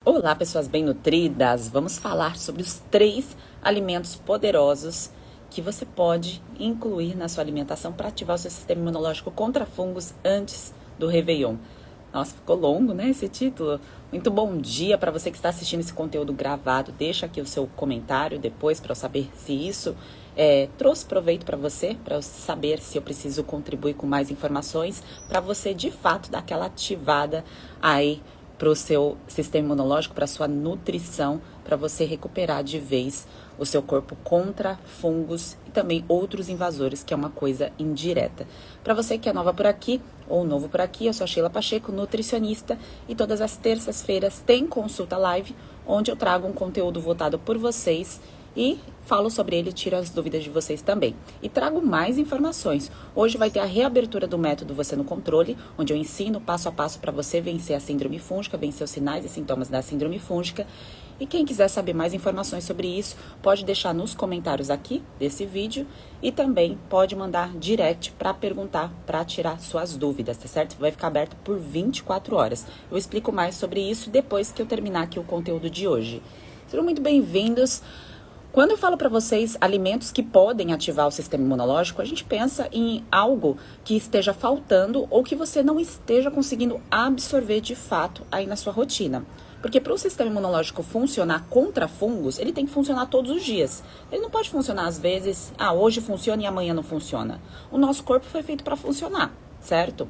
Olá, pessoas bem nutridas! Vamos falar sobre os 3 alimentos poderosos que você pode incluir na sua alimentação para ativar o seu sistema imunológico contra fungos antes do Réveillon. Nossa, ficou longo, né, esse título? Muito bom dia para você que está assistindo esse conteúdo gravado. Deixa aqui o seu comentário depois para eu saber se isso trouxe proveito para você, para eu saber se eu preciso contribuir com mais informações, para você de fato dar aquela ativada aí para o seu sistema imunológico, para a sua nutrição, para você recuperar de vez o seu corpo contra fungos e também outros invasores, que é uma coisa indireta. Para você que é nova por aqui ou novo por aqui, eu sou a Sheila Pacheco, nutricionista, e todas as terças-feiras tem consulta live, onde eu trago um conteúdo voltado por vocês e falo sobre ele, tiro as dúvidas de vocês também. E trago mais informações. Hoje vai ter a reabertura do método Você no Controle, onde eu ensino passo a passo para você vencer a síndrome fúngica, vencer os sinais e sintomas da síndrome fúngica. E quem quiser saber mais informações sobre isso, pode deixar nos comentários aqui desse vídeo e também pode mandar direct para perguntar, para tirar suas dúvidas, tá certo? Vai ficar aberto por 24 horas. Eu explico mais sobre isso depois que eu terminar aqui o conteúdo de hoje. Sejam muito bem-vindos. Quando eu falo para vocês alimentos que podem ativar o sistema imunológico, a gente pensa em algo que esteja faltando ou que você não esteja conseguindo absorver de fato aí na sua rotina. Porque para o sistema imunológico funcionar contra fungos, ele tem que funcionar todos os dias. Ele não pode funcionar às vezes, hoje funciona e amanhã não funciona. O nosso corpo foi feito para funcionar, certo?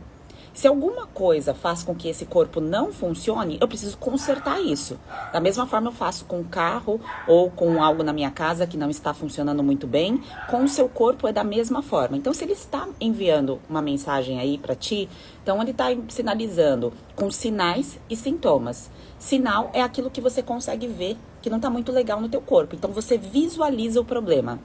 Se alguma coisa faz com que esse corpo não funcione, eu preciso consertar isso. Da mesma forma eu faço com o carro ou com algo na minha casa que não está funcionando muito bem, com o seu corpo é da mesma forma. Então, se ele está enviando uma mensagem aí para ti, então ele está sinalizando com sinais e sintomas. Sinal é aquilo que você consegue ver que não está muito legal no teu corpo. Então, você visualiza o problema.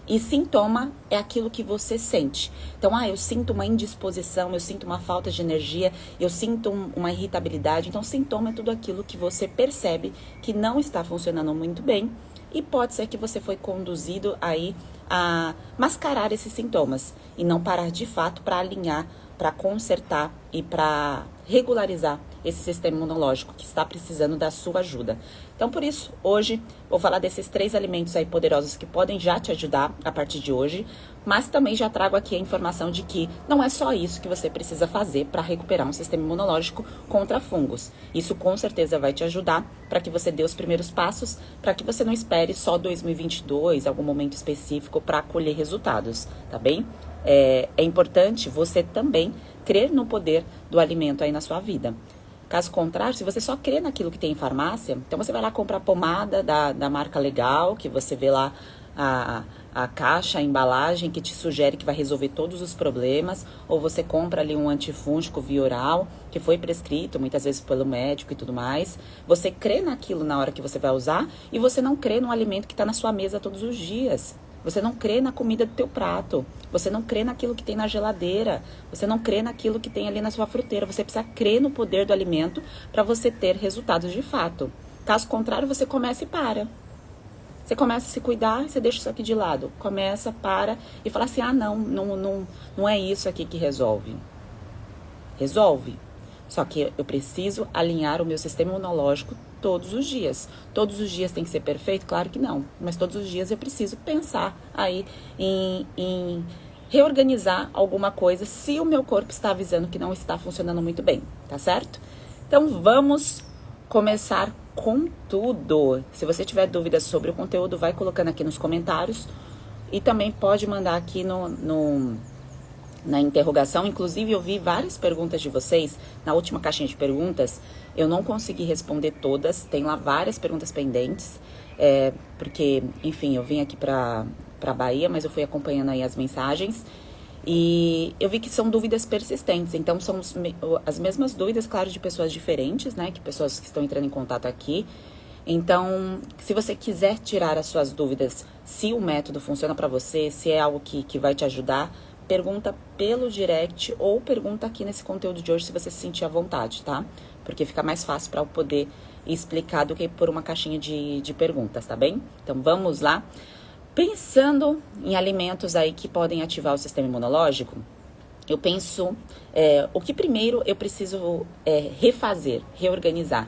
E sintoma é aquilo que você sente. Então, eu sinto uma indisposição, eu sinto uma falta de energia, eu sinto uma irritabilidade. Então, sintoma é tudo aquilo que você percebe que não está funcionando muito bem. E pode ser que você foi conduzido aí a mascarar esses sintomas e não parar de fato para alinhar, para consertar e para regularizar esse sistema imunológico que está precisando da sua ajuda. Então, por isso, hoje, vou falar desses 3 alimentos aí poderosos que podem já te ajudar a partir de hoje, mas também já trago aqui a informação de que não é só isso que você precisa fazer para recuperar um sistema imunológico contra fungos. Isso com certeza vai te ajudar para que você dê os primeiros passos, para que você não espere só 2022, algum momento específico para colher resultados, tá bem? É importante você também crer no poder do alimento aí na sua vida. Caso contrário, se você só crê naquilo que tem em farmácia, então você vai lá comprar pomada da marca legal, que você vê lá a caixa, a embalagem que te sugere que vai resolver todos os problemas, ou você compra ali um antifúngico via oral, que foi prescrito muitas vezes pelo médico e tudo mais. Você crê naquilo na hora que você vai usar e você não crê no alimento que está na sua mesa todos os dias. Você não crê na comida do teu prato, você não crê naquilo que tem na geladeira, você não crê naquilo que tem ali na sua fruteira. Você precisa crer no poder do alimento para você ter resultados de fato. Caso contrário, você começa e para. Você começa a se cuidar e você deixa isso aqui de lado. Começa, para e fala assim, não é isso aqui que resolve. Resolve. Só que eu preciso alinhar o meu sistema imunológico todos os dias. Todos os dias tem que ser perfeito? Claro que não. Mas todos os dias eu preciso pensar aí em reorganizar alguma coisa se o meu corpo está avisando que não está funcionando muito bem, tá certo? Então vamos começar com tudo. Se você tiver dúvidas sobre o conteúdo, vai colocando aqui nos comentários e também pode mandar aqui na interrogação. Inclusive, eu vi várias perguntas de vocês na última caixinha de perguntas. Eu não consegui responder todas, tem lá várias perguntas pendentes, porque, enfim, eu vim aqui para Bahia, mas eu fui acompanhando aí as mensagens e eu vi que são dúvidas persistentes. Então, são as mesmas dúvidas, claro, de pessoas diferentes, né, que pessoas que estão entrando em contato aqui. Então, se você quiser tirar as suas dúvidas, se o método funciona para você, se é algo que vai te ajudar, pergunta pelo direct ou pergunta aqui nesse conteúdo de hoje se você se sentir à vontade, tá? Porque fica mais fácil para eu poder explicar do que por uma caixinha de perguntas, tá bem? Então vamos lá. Pensando em alimentos aí que podem ativar o sistema imunológico, eu penso, o que primeiro eu preciso refazer, reorganizar.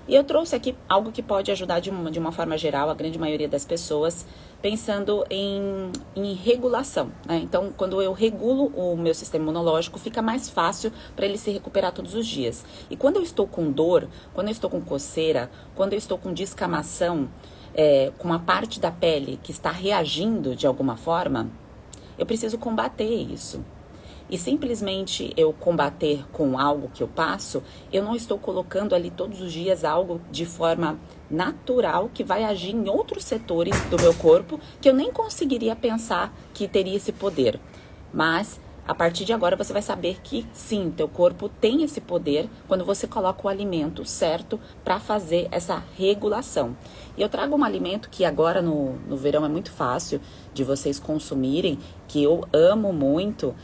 E eu trouxe aqui algo que pode ajudar de uma forma geral a grande maioria das pessoas, pensando em regulação, né? Então, quando eu regulo o meu sistema imunológico, fica mais fácil para ele se recuperar todos os dias. E quando eu estou com dor, quando eu estou com coceira, quando eu estou com descamação, com uma parte da pele que está reagindo de alguma forma, eu preciso combater isso. E simplesmente eu combater com algo que eu passo, eu não estou colocando ali todos os dias algo de forma natural que vai agir em outros setores do meu corpo que eu nem conseguiria pensar que teria esse poder. Mas a partir de agora você vai saber que sim, teu corpo tem esse poder quando você coloca o alimento certo para fazer essa regulação. E eu trago um alimento que agora no verão é muito fácil de vocês consumirem, que eu amo muito.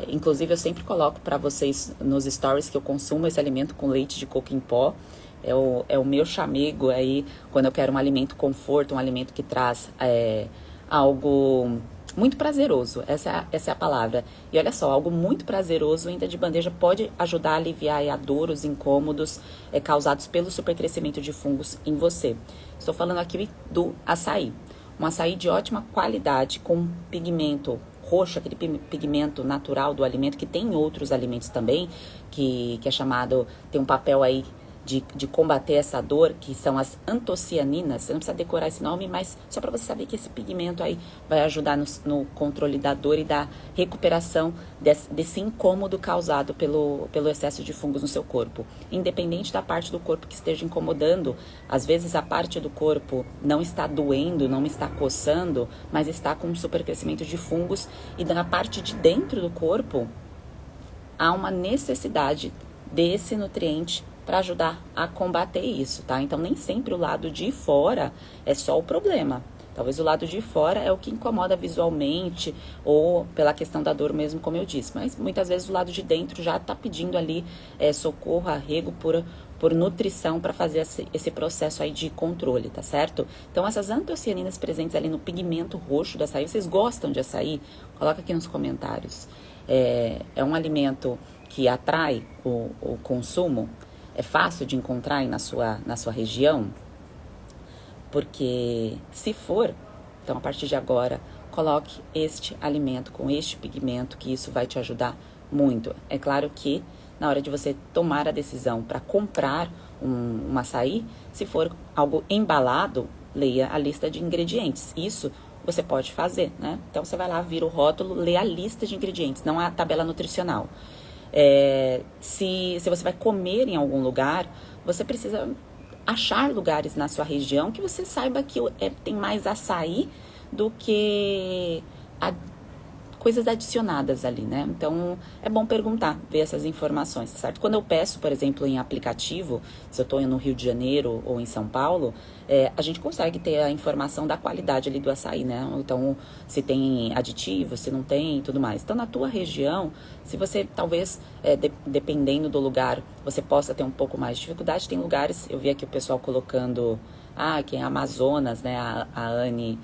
Inclusive eu sempre coloco para vocês nos stories que eu consumo esse alimento com leite de coco em pó. É o meu chamego aí quando eu quero um alimento conforto, um alimento que traz algo muito prazeroso, essa é a palavra. E olha só, algo muito prazeroso ainda de bandeja pode ajudar a aliviar a dor, os incômodos causados pelo supercrescimento de fungos em você. Estou falando aqui do açaí. Um açaí de ótima qualidade, com pigmento roxo, aquele pigmento natural do alimento, que tem em outros alimentos também, que é chamado, tem um papel aí de combater essa dor, que são as antocianinas. Você não precisa decorar esse nome, mas só para você saber que esse pigmento aí vai ajudar no controle da dor e da recuperação desse incômodo causado pelo excesso de fungos no seu corpo. Independente da parte do corpo que esteja incomodando, às vezes a parte do corpo não está doendo, não está coçando, mas está com um supercrescimento de fungos, e na parte de dentro do corpo há uma necessidade desse nutriente para ajudar a combater isso, tá? Então, nem sempre o lado de fora é só o problema. Talvez o lado de fora é o que incomoda visualmente ou pela questão da dor mesmo, como eu disse. Mas muitas vezes o lado de dentro já está pedindo ali socorro, arrego por nutrição para fazer esse processo aí de controle, tá certo? Então, essas antocianinas presentes ali no pigmento roxo do açaí, vocês gostam de açaí? Coloca aqui nos comentários. É um alimento que atrai o consumo. É fácil de encontrar aí na sua região? Porque se for, então a partir de agora, coloque este alimento com este pigmento, que isso vai te ajudar muito. É claro que na hora de você tomar a decisão para comprar um açaí, se for algo embalado, leia a lista de ingredientes. Isso você pode fazer, né? Então você vai lá, vira o rótulo, lê a lista de ingredientes, não a tabela nutricional. Se você vai comer em algum lugar, você precisa achar lugares na sua região que você saiba que tem mais açaí do que coisas adicionadas ali, né? Então, é bom perguntar, ver essas informações, certo? Quando eu peço, por exemplo, em aplicativo, se eu estou no Rio de Janeiro ou em São Paulo, a gente consegue ter a informação da qualidade ali do açaí, né? Então, se tem aditivo, se não tem e tudo mais. Então, na tua região, se você, talvez, dependendo do lugar, você possa ter um pouco mais de dificuldade, tem lugares, eu vi aqui o pessoal colocando, que é Amazonas, né? A Anne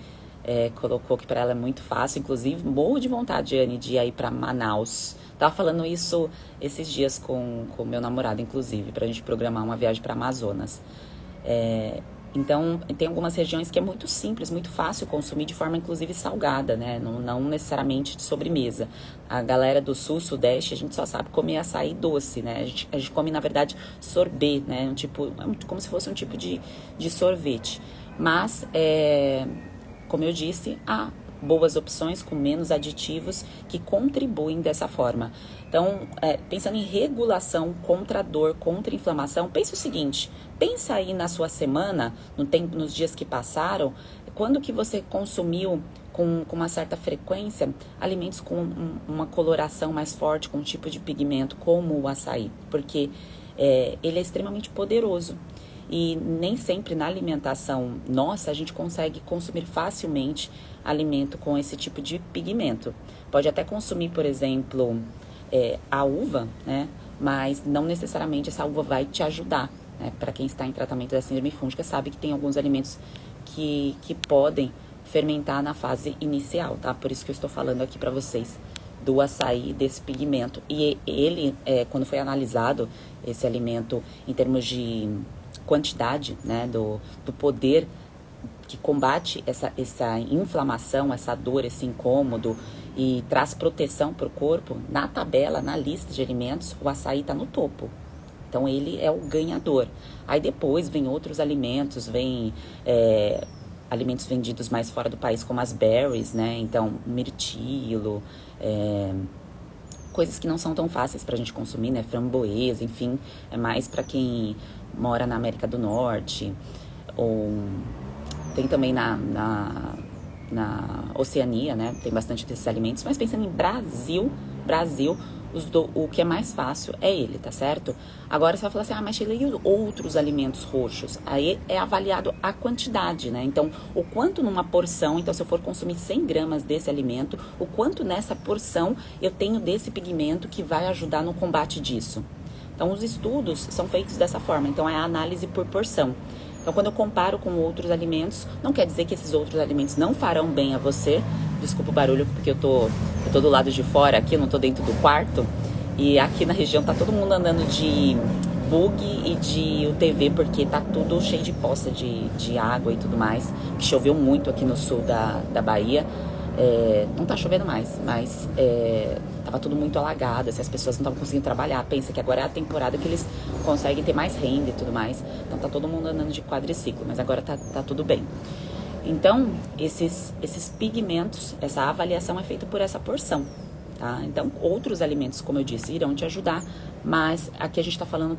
colocou que para ela é muito fácil, inclusive morro de vontade, Anne, de ir para Manaus. Tava falando isso esses dias com meu namorado, inclusive, pra gente programar uma viagem para Amazonas. Então, tem algumas regiões que é muito simples, muito fácil consumir de forma, inclusive, salgada, né? Não necessariamente de sobremesa. A galera do sul, sudeste, a gente só sabe comer açaí doce, né? A gente come, na verdade, sorbet, né? Como se fosse um tipo de sorvete. Mas, como eu disse, há boas opções com menos aditivos que contribuem dessa forma. Então, pensando em regulação contra a dor, contra a inflamação, pense o seguinte, pensa aí na sua semana, nos dias que passaram, quando que você consumiu com uma certa frequência alimentos com uma coloração mais forte, com um tipo de pigmento, como o açaí, porque ele é extremamente poderoso. E nem sempre na alimentação nossa a gente consegue consumir facilmente alimento com esse tipo de pigmento. Pode até consumir, por exemplo, a uva, né? Mas não necessariamente essa uva vai te ajudar, né? Para quem está em tratamento da síndrome fúngica sabe que tem alguns alimentos que podem fermentar na fase inicial, tá? Por isso que eu estou falando aqui para vocês do açaí, desse pigmento. E ele, quando foi analisado, esse alimento, em termos de quantidade, né, do poder que combate essa inflamação, essa dor, esse incômodo e traz proteção para o corpo, na tabela, na lista de alimentos, o açaí está no topo. Então, ele é o ganhador. Aí depois vem outros alimentos, alimentos vendidos mais fora do país, como as berries, né? Então, mirtilo, coisas que não são tão fáceis pra gente consumir, né? Framboesa, enfim, é mais para quem mora na América do Norte, ou tem também na Oceania, né? Tem bastante desses alimentos, mas pensando em Brasil, o que é mais fácil é ele, tá certo? Agora você vai falar assim, mas Sheila, e os outros alimentos roxos? Aí é avaliado a quantidade, né? Então, o quanto numa porção, então se eu for consumir 100 gramas desse alimento, o quanto nessa porção eu tenho desse pigmento que vai ajudar no combate disso. Então, os estudos são feitos dessa forma, então é a análise por porção. Então, quando eu comparo com outros alimentos, não quer dizer que esses outros alimentos não farão bem a você. Desculpa o barulho, porque eu tô do lado de fora aqui, eu não tô dentro do quarto. E aqui na região tá todo mundo andando de bug e de UTV, porque tá tudo cheio de poça de água e tudo mais. Que choveu muito aqui no sul da Bahia. Não tá chovendo mais, mas tava tudo muito alagado, assim, as pessoas não estavam conseguindo trabalhar. Pensa que agora é a temporada que eles conseguem ter mais renda e tudo mais. Então tá todo mundo andando de quadriciclo, mas agora tá tudo bem. Então, esses pigmentos, essa avaliação é feita por essa porção, tá? Então, outros alimentos, como eu disse, irão te ajudar, mas aqui a gente está falando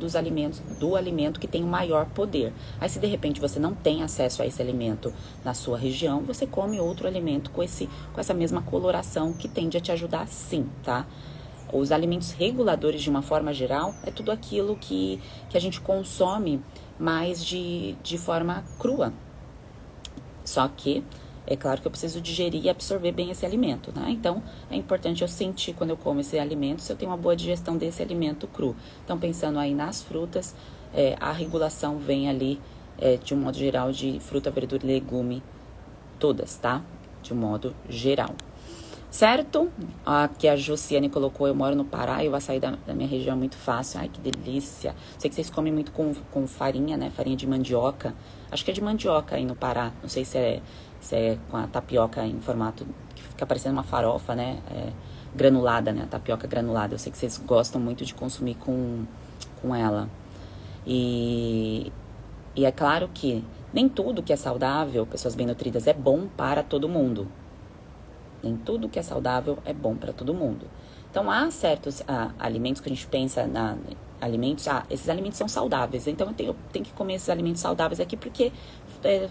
do alimento que tem o maior poder. Aí, se de repente você não tem acesso a esse alimento na sua região, você come outro alimento com essa mesma coloração que tende a te ajudar sim, tá? Os alimentos reguladores, de uma forma geral, é tudo aquilo que a gente consome mais de forma crua. Só que, é claro que eu preciso digerir e absorver bem esse alimento, né? Então, é importante eu sentir quando eu como esse alimento, se eu tenho uma boa digestão desse alimento cru. Então, pensando aí nas frutas, a regulação vem ali, de um modo geral, de fruta, verdura e legume, todas, tá? De um modo geral. Certo? Aqui a Jussiane colocou, eu moro no Pará e o açaí da minha região é muito fácil. Ai, que delícia. Sei que vocês comem muito com farinha, né? Farinha de mandioca. Acho que é de mandioca aí no Pará. Não sei se é com a tapioca em formato que fica parecendo uma farofa, né? Granulada, né? A tapioca granulada. Eu sei que vocês gostam muito de consumir com ela. E é claro que nem tudo que é saudável, pessoas bem nutridas, é bom para todo mundo. Nem tudo que é saudável é bom para todo mundo. Então, há certos alimentos que a gente pensa esses alimentos são saudáveis, então eu tenho que comer esses alimentos saudáveis aqui porque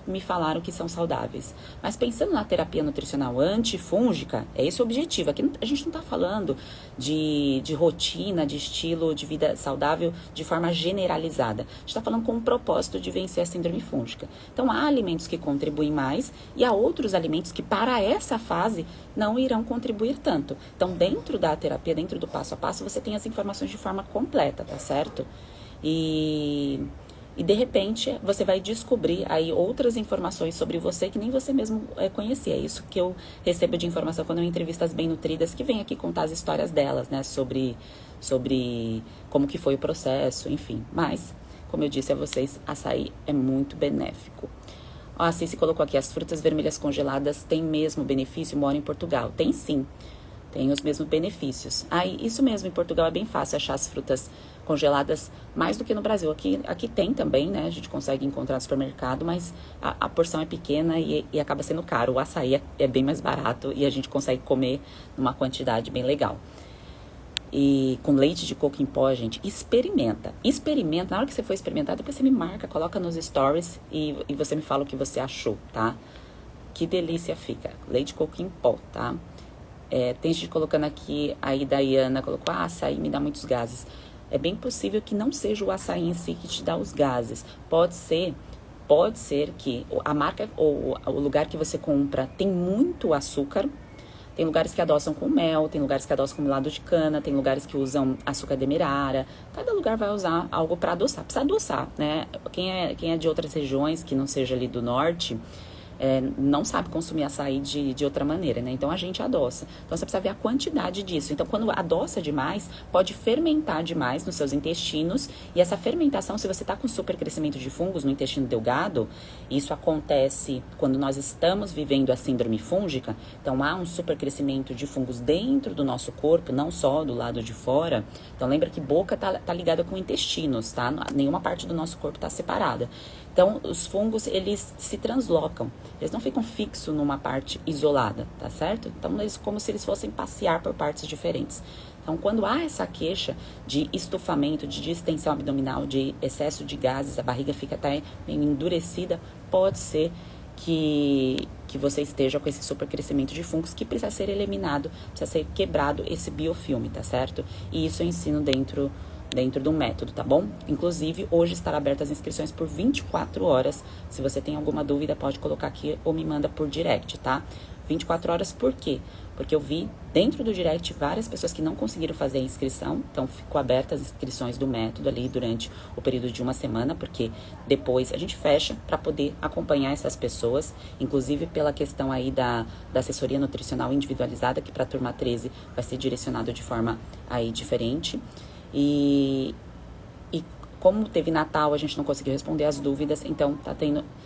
me falaram que são saudáveis. Mas pensando na terapia nutricional antifúngica, é esse o objetivo. Aqui a gente não está falando de rotina, de estilo de vida saudável de forma generalizada. A gente está falando com o propósito de vencer a síndrome fúngica. Então, há alimentos que contribuem mais e há outros alimentos que, para essa fase, não irão contribuir tanto. Então, dentro da terapia, dentro do passo a passo, você tem as informações de forma completa, tá certo? E de repente você vai descobrir aí outras informações sobre você que nem você mesmo conhecia. É isso que eu recebo de informação quando eu entrevisto as bem nutridas que vêm aqui contar as histórias delas, né? Sobre como que foi o processo, enfim. Mas, como eu disse a vocês, açaí é muito benéfico. A Cici colocou aqui, as frutas vermelhas congeladas têm mesmo benefício? Moro em Portugal. Tem sim, tem os mesmos benefícios. Isso mesmo, em Portugal é bem fácil achar as frutas congeladas mais do que no Brasil. Aqui tem também, né? A gente consegue encontrar no supermercado, mas a porção é pequena e acaba sendo caro. O açaí é bem mais barato e a gente consegue comer numa quantidade bem legal. E com leite de coco em pó, gente, experimenta. Na hora que você for experimentar, depois você me marca, coloca nos stories e você me fala o que você achou, tá? Que delícia fica. Leite de coco em pó, tá? Tem gente colocando aqui, aí Dayana colocou, açaí me dá muitos gases. É bem possível que não seja o açaí em si que te dá os gases. Pode ser que a marca ou o lugar que você compra tem muito açúcar. Tem lugares que adoçam com mel, tem lugares que adoçam com melado de cana, tem lugares que usam açúcar demerara. Cada lugar vai usar algo para adoçar. Precisa adoçar, né? Quem é de outras regiões, que não seja ali do norte, não sabe consumir açaí de outra maneira, né? Então a gente adoça. Então você precisa ver a quantidade disso. Então quando adoça demais, pode fermentar demais nos seus intestinos. E essa fermentação, se você está com supercrescimento de fungos no intestino delgado, isso acontece quando nós estamos vivendo a síndrome fúngica. Então há um supercrescimento de fungos dentro do nosso corpo, não só do lado de fora. Então lembra que boca tá ligada com intestinos, tá? Nenhuma parte do nosso corpo está separada. Então, os fungos, eles se translocam. Eles não ficam fixos numa parte isolada, tá certo? Então, eles como se eles fossem passear por partes diferentes. Então, quando há essa queixa de estufamento, de distensão abdominal, de excesso de gases, a barriga fica até meio endurecida, pode ser que você esteja com esse supercrescimento de fungos que precisa ser eliminado, precisa ser quebrado esse biofilme, tá certo? E isso eu ensino dentro do método, tá bom? Inclusive, hoje estará abertas as inscrições por 24 horas. Se você tem alguma dúvida, pode colocar aqui ou me manda por direct, tá? 24 horas por quê? Porque eu vi dentro do direct várias pessoas que não conseguiram fazer a inscrição, então ficou aberta as inscrições do método ali durante o período de uma semana, porque depois a gente fecha para poder acompanhar essas pessoas, inclusive pela questão aí da assessoria nutricional individualizada, que para a turma 13 vai ser direcionado de forma aí diferente. E como teve Natal, a gente não conseguiu responder as dúvidas, então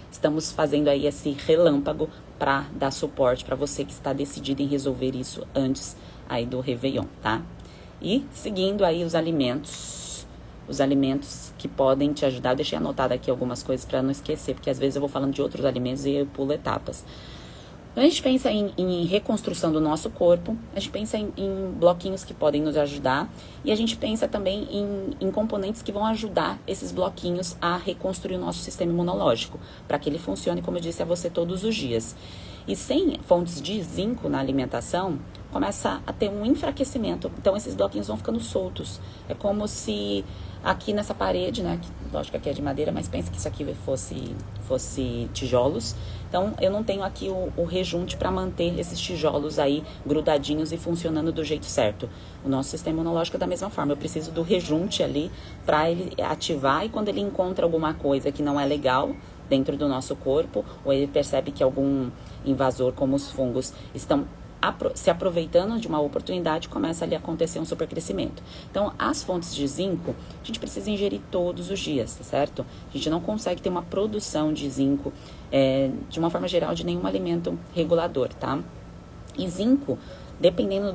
estamos fazendo aí esse relâmpago para dar suporte para você que está decidido em resolver isso antes aí do Réveillon, tá? E seguindo aí os alimentos que podem te ajudar. Eu deixei anotado aqui algumas coisas para não esquecer, porque às vezes eu vou falando de outros alimentos e eu pulo etapas. Quando a gente pensa em reconstrução do nosso corpo, a gente pensa em bloquinhos que podem nos ajudar e a gente pensa também em componentes que vão ajudar esses bloquinhos a reconstruir o nosso sistema imunológico, para que ele funcione, como eu disse a você, todos os dias. E sem fontes de zinco na alimentação, começa a ter um enfraquecimento. Então, esses bloquinhos vão ficando soltos. É como se aqui nessa parede, né, que, lógico que aqui é de madeira, mas pensa que isso aqui fosse tijolos. Então, eu não tenho aqui o rejunte para manter esses tijolos aí grudadinhos e funcionando do jeito certo. O nosso sistema imunológico é da mesma forma. Eu preciso do rejunte ali para ele ativar, e quando ele encontra alguma coisa que não é legal dentro do nosso corpo, ou ele percebe que algum invasor, como os fungos, estão se aproveitando de uma oportunidade, começa ali a acontecer um supercrescimento. Então, as fontes de zinco, a gente precisa ingerir todos os dias, tá certo? A gente não consegue ter uma produção de zinco, de uma forma geral, de nenhum alimento regulador, tá? E zinco, dependendo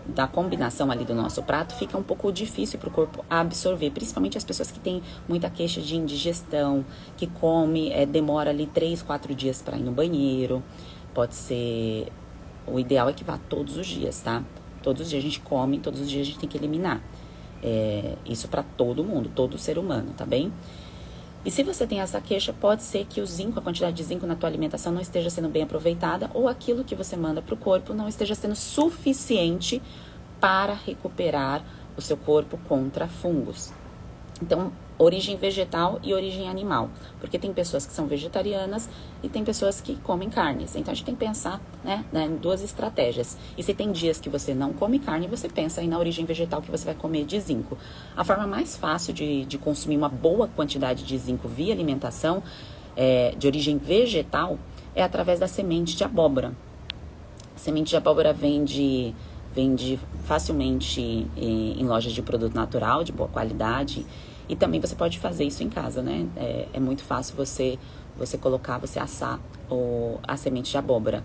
da combinação ali do nosso prato, fica um pouco difícil para o corpo absorver, principalmente as pessoas que têm muita queixa de indigestão, que come, demora ali 3, 4 dias para ir no banheiro. Pode ser... O ideal é que vá todos os dias, tá? Todos os dias a gente come, todos os dias a gente tem que eliminar. Isso para todo mundo, todo ser humano, tá bem? E se você tem essa queixa, pode ser que o zinco, a quantidade de zinco na tua alimentação não esteja sendo bem aproveitada, ou aquilo que você manda para o corpo não esteja sendo suficiente para recuperar o seu corpo contra fungos. Então, origem vegetal e origem animal, porque tem pessoas que são vegetarianas e tem pessoas que comem carnes. Então, a gente tem que pensar, né, em duas estratégias. E se tem dias que você não come carne, você pensa aí na origem vegetal que você vai comer de zinco. A forma mais fácil de consumir uma boa quantidade de zinco via alimentação de origem vegetal é através da semente de abóbora. A semente de abóbora vende facilmente em lojas de produto natural, de boa qualidade. E também você pode fazer isso em casa, né? É muito fácil você assar a semente de abóbora.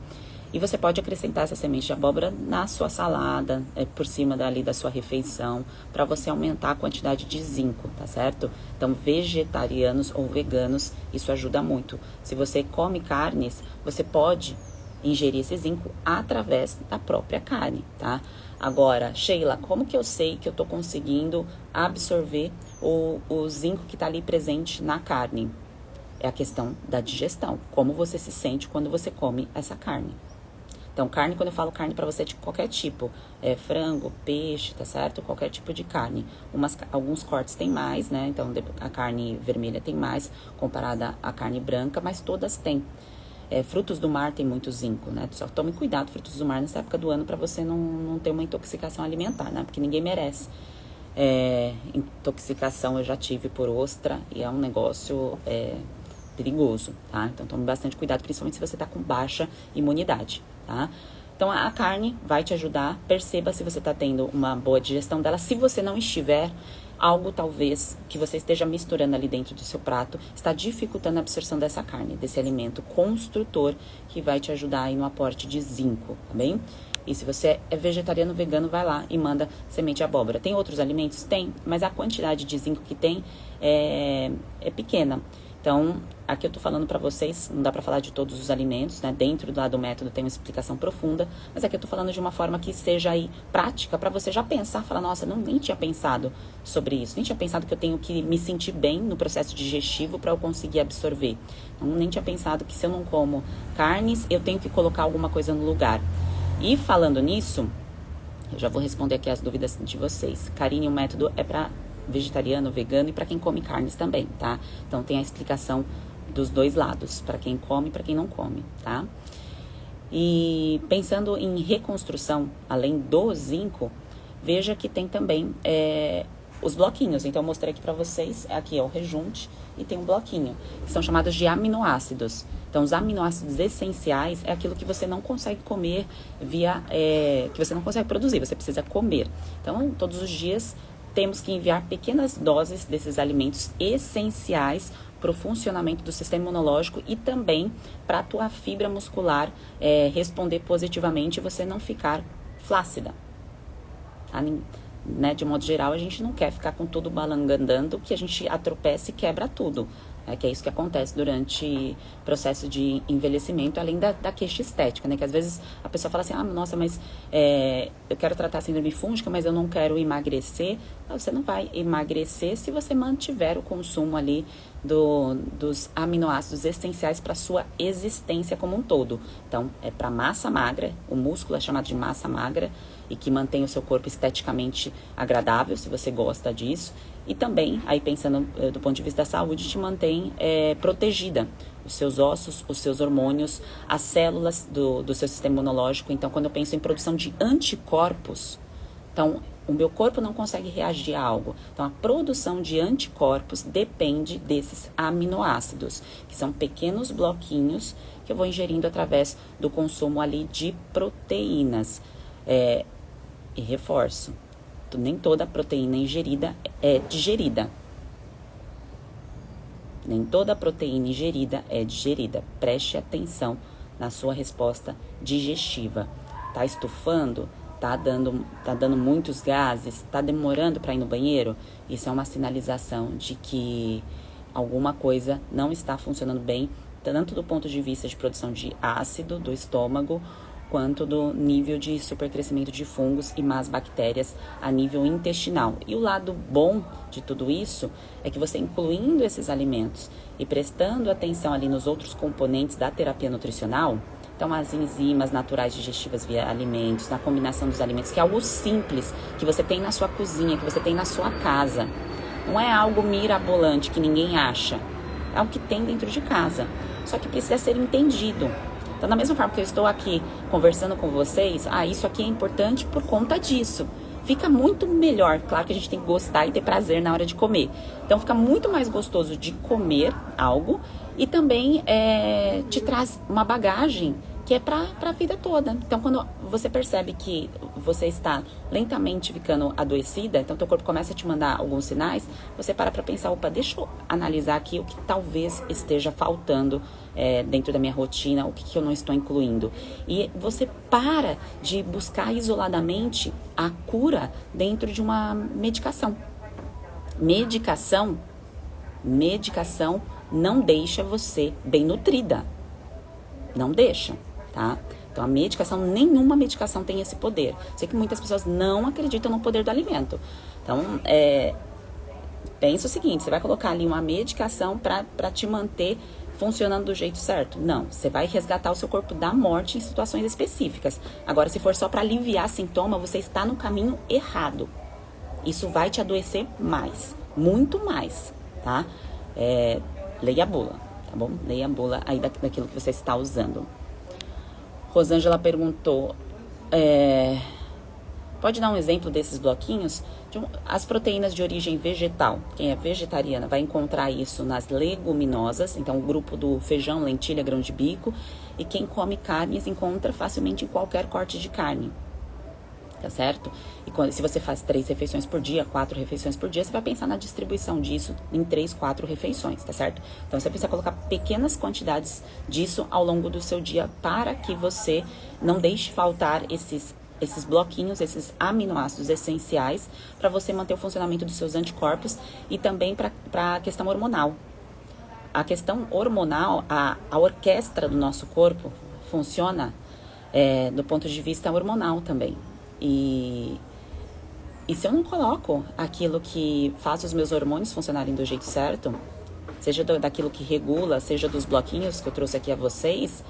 E você pode acrescentar essa semente de abóbora na sua salada, por cima da sua refeição, para você aumentar a quantidade de zinco, tá certo? Então, vegetarianos ou veganos, isso ajuda muito. Se você come carnes, você pode ingerir esse zinco através da própria carne, tá? Agora, Sheila, como que eu sei que eu tô conseguindo absorver o zinco que tá ali presente na carne? É a questão da digestão. Como você se sente quando você come essa carne? Então, carne, quando eu falo carne para você, é de qualquer tipo. Frango, peixe, tá certo? Qualquer tipo de carne. Alguns cortes tem mais, né? Então, a carne vermelha tem mais comparada à carne branca, mas todas têm. Frutos do mar tem muito zinco, né? Só tome cuidado, frutos do mar, nessa época do ano, para você não ter uma intoxicação alimentar, né? Porque ninguém merece. Intoxicação eu já tive por ostra e é um negócio perigoso, tá? Então tome bastante cuidado, principalmente se você tá com baixa imunidade, tá? Então a carne vai te ajudar, perceba se você tá tendo uma boa digestão dela. Se você não estiver, algo talvez que você esteja misturando ali dentro do seu prato está dificultando a absorção dessa carne, desse alimento construtor que vai te ajudar aí no aporte de zinco, tá bem? E se você é vegetariano, vegano, vai lá e manda semente de abóbora. Tem outros alimentos? Tem, mas a quantidade de zinco que tem é pequena. Então, aqui eu tô falando para vocês, não dá para falar de todos os alimentos, né? Dentro do método tem uma explicação profunda, mas aqui eu tô falando de uma forma que seja aí prática para você já pensar, falar, nossa, nem tinha pensado sobre isso, nem tinha pensado que eu tenho que me sentir bem no processo digestivo para eu conseguir absorver. Então, nem tinha pensado que se eu não como carnes, eu tenho que colocar alguma coisa no lugar. E falando nisso, eu já vou responder aqui as dúvidas de vocês. Karine, o método é para vegetariano, vegano e para quem come carnes também, tá? Então tem a explicação dos dois lados, para quem come e para quem não come, tá? E pensando em reconstrução, além do zinco, veja que tem também os bloquinhos. Então eu mostrei aqui para vocês, aqui é o rejunte e tem um bloquinho, que são chamados de aminoácidos. Então, os aminoácidos essenciais é aquilo que você não consegue comer que você não consegue produzir, você precisa comer. Então, todos os dias temos que enviar pequenas doses desses alimentos essenciais para o funcionamento do sistema imunológico e também para a tua fibra muscular responder positivamente e você não ficar flácida. Né? De modo geral, a gente não quer ficar com tudo balangandando, que a gente atropece e quebra tudo. Que é isso que acontece durante o processo de envelhecimento, além da queixa estética, né? Que às vezes a pessoa fala assim, nossa, mas eu quero tratar a síndrome fúngica, mas eu não quero emagrecer. Não, você não vai emagrecer se você mantiver o consumo ali dos aminoácidos essenciais para a sua existência como um todo. Então, é para massa magra, o músculo é chamado de massa magra, e que mantém o seu corpo esteticamente agradável, se você gosta disso. E também, aí pensando do ponto de vista da saúde, te mantém protegida. Os seus ossos, os seus hormônios, as células do seu sistema imunológico. Então, quando eu penso em produção de anticorpos, então, o meu corpo não consegue reagir a algo. Então, a produção de anticorpos depende desses aminoácidos, que são pequenos bloquinhos que eu vou ingerindo através do consumo ali de proteínas. E reforço, nem toda proteína ingerida é digerida. Nem toda proteína ingerida é digerida. Preste atenção na sua resposta digestiva. Tá estufando? Tá dando muitos gases? Tá demorando para ir no banheiro? Isso é uma sinalização de que alguma coisa não está funcionando bem, tanto do ponto de vista de produção de ácido do estômago, quanto do nível de supercrescimento de fungos e más bactérias a nível intestinal. E o lado bom de tudo isso é que você incluindo esses alimentos e prestando atenção ali nos outros componentes da terapia nutricional, então as enzimas naturais digestivas via alimentos, na combinação dos alimentos, que é algo simples, que você tem na sua cozinha, que você tem na sua casa. Não é algo mirabolante que ninguém acha, é algo que tem dentro de casa, só que precisa ser entendido. Então, da mesma forma que eu estou aqui conversando com vocês, isso aqui é importante por conta disso. Fica muito melhor, claro que a gente tem que gostar e ter prazer na hora de comer. Então, fica muito mais gostoso de comer algo e também te traz uma bagagem que é para a vida toda. Então, quando você percebe que você está lentamente ficando adoecida, então teu corpo começa a te mandar alguns sinais, você para pensar, opa, deixa eu analisar aqui o que talvez esteja faltando dentro da minha rotina, o que eu não estou incluindo. E você para de buscar isoladamente a cura dentro de uma medicação. Medicação não deixa você bem nutrida. Não deixa. Tá? Então, nenhuma medicação tem esse poder. Sei que muitas pessoas não acreditam no poder do alimento. Então, pensa o seguinte, você vai colocar ali uma medicação para te manter funcionando do jeito certo? Não, você vai resgatar o seu corpo da morte em situações específicas. Agora, se for só para aliviar sintoma, você está no caminho errado. Isso vai te adoecer mais, muito mais, tá? Leia a bula, tá bom? Leia a bula aí daquilo que você está usando. Rosângela perguntou, Pode dar um exemplo desses bloquinhos? As proteínas de origem vegetal. Quem é vegetariana vai encontrar isso nas leguminosas, então o grupo do feijão, lentilha, grão de bico. E quem come carnes encontra facilmente em qualquer corte de carne. Tá certo? E se você faz 3 refeições por dia, 4 refeições por dia, você vai pensar na distribuição disso em 3, 4 refeições, tá certo? Então, você precisa colocar pequenas quantidades disso ao longo do seu dia para que você não deixe faltar esses bloquinhos, esses aminoácidos essenciais para você manter o funcionamento dos seus anticorpos e também para a questão hormonal. A questão hormonal, a orquestra do nosso corpo funciona do ponto de vista hormonal também. E se eu não coloco aquilo que faz os meus hormônios funcionarem do jeito certo, seja daquilo que regula, seja dos bloquinhos que eu trouxe aqui a vocês,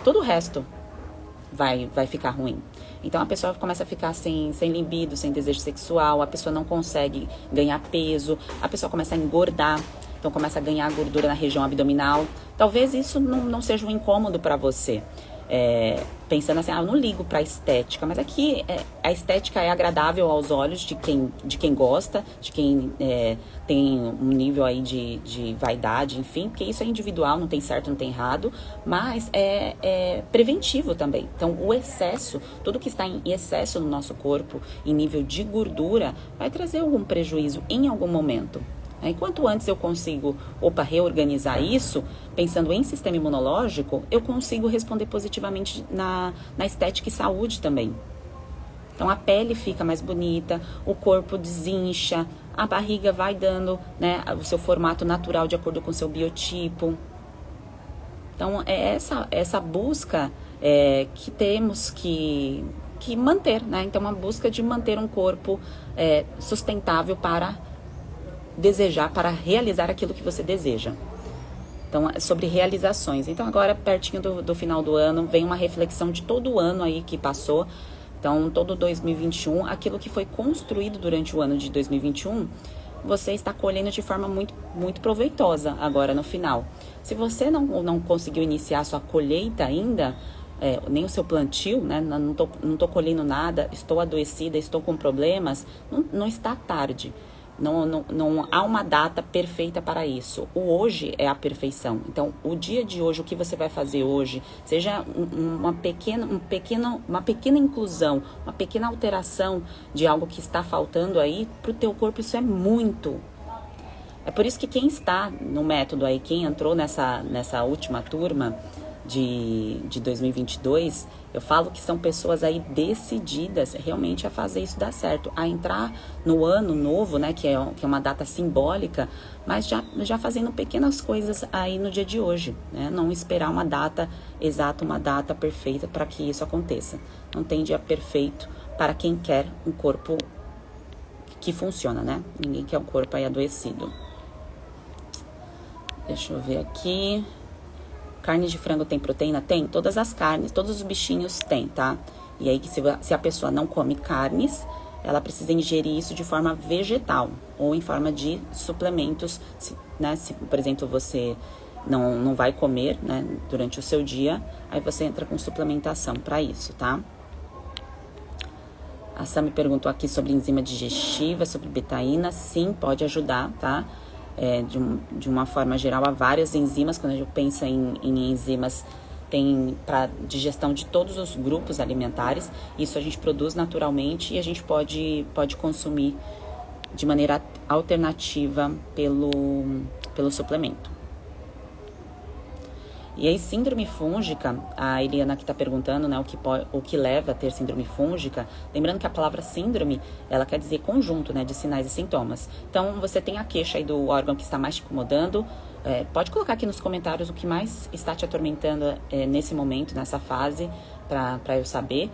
todo o resto vai ficar ruim. Então a pessoa começa a ficar sem libido, sem desejo sexual, a pessoa não consegue ganhar peso, a pessoa começa a engordar, então começa a ganhar gordura na região abdominal. Talvez isso não seja um incômodo para você. Pensando assim, eu não ligo pra estética, mas aqui a estética é agradável aos olhos de quem gosta, de quem tem um nível aí de vaidade, enfim, porque isso é individual, não tem certo, não tem errado, mas é preventivo também. Então, o excesso, tudo que está em excesso no nosso corpo, em nível de gordura, vai trazer algum prejuízo em algum momento. Enquanto antes eu consigo, reorganizar isso, pensando em sistema imunológico, eu consigo responder positivamente na estética e saúde também. Então a pele fica mais bonita, o corpo desincha, a barriga vai dando, né, o seu formato natural de acordo com o seu biotipo. Então é essa busca que temos que manter, né? Então uma busca de manter um corpo sustentável para realizar aquilo que você deseja. Então, sobre realizações. Então, agora, pertinho do final do ano, vem uma reflexão de todo o ano aí que passou. Então, todo 2021, aquilo que foi construído durante o ano de 2021, você está colhendo de forma muito, muito proveitosa agora no final. Se você não conseguiu iniciar a sua colheita ainda, nem o seu plantio, né? Não tô colhendo nada, estou adoecida, estou com problemas, não está tarde. Não há uma data perfeita para isso. O hoje é a perfeição. Então, o dia de hoje, o que você vai fazer hoje, seja uma pequena inclusão, uma pequena alteração de algo que está faltando aí, para o teu corpo isso é muito. É por isso que quem está no método aí, quem entrou nessa última turma de 2022, eu falo que são pessoas aí decididas realmente a fazer isso dar certo, a entrar no ano novo, né, que é uma data simbólica, mas já fazendo pequenas coisas aí no dia de hoje, né, não esperar uma data exata, uma data perfeita para que isso aconteça. Não tem dia perfeito para quem quer um corpo que funciona, né? Ninguém quer um corpo aí adoecido. Deixa eu ver aqui. Carne de frango tem proteína? Tem. Todas as carnes, todos os bichinhos têm, tá? E aí, se a pessoa não come carnes, ela precisa ingerir isso de forma vegetal ou em forma de suplementos, né? Se, por exemplo, você não vai comer, né, durante o seu dia, aí você entra com suplementação para isso, tá? A Sam me perguntou aqui sobre enzima digestiva, sobre betaína. Sim, pode ajudar, tá? De uma forma geral, há várias enzimas. Quando a gente pensa em enzimas, tem para digestão de todos os grupos alimentares. Isso a gente produz naturalmente e a gente pode consumir de maneira alternativa pelo suplemento. E aí, síndrome fúngica, a Eliana aqui está perguntando, né, o que leva a ter síndrome fúngica. Lembrando que a palavra síndrome, ela quer dizer conjunto, né, de sinais e sintomas. Então, você tem a queixa aí do órgão que está mais te incomodando. Pode colocar aqui nos comentários o que mais está te atormentando nesse momento, nessa fase, para eu saber.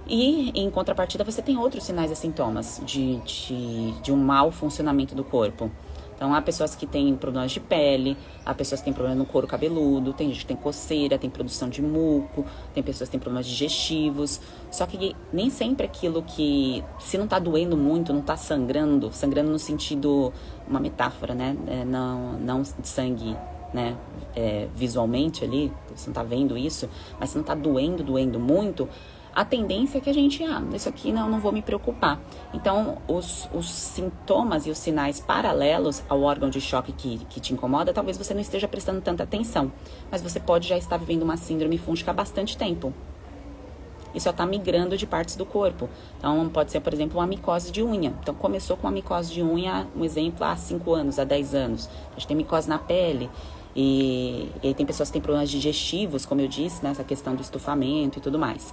E, em contrapartida, você tem outros sinais e sintomas de um mau funcionamento do corpo. Então, há pessoas que têm problemas de pele, há pessoas que têm problema no couro cabeludo, tem gente que tem coceira, tem produção de muco, tem pessoas que têm problemas digestivos. Só que nem sempre aquilo que, se não tá doendo muito, não tá sangrando no sentido, uma metáfora, né? Não sangue, né? Visualmente ali, você não tá vendo isso, mas se não tá doendo muito, a tendência é que a gente, isso aqui não vou me preocupar. Então, os sintomas e os sinais paralelos ao órgão de choque que te incomoda, talvez você não esteja prestando tanta atenção, mas você pode já estar vivendo uma síndrome fúngica há bastante tempo. E só está migrando de partes do corpo. Então, pode ser, por exemplo, uma micose de unha. Então, começou com uma micose de unha, um exemplo, há 5 anos, há 10 anos. A gente tem micose na pele. E aí tem pessoas que têm problemas digestivos, como eu disse, né, essa questão do estufamento e tudo mais.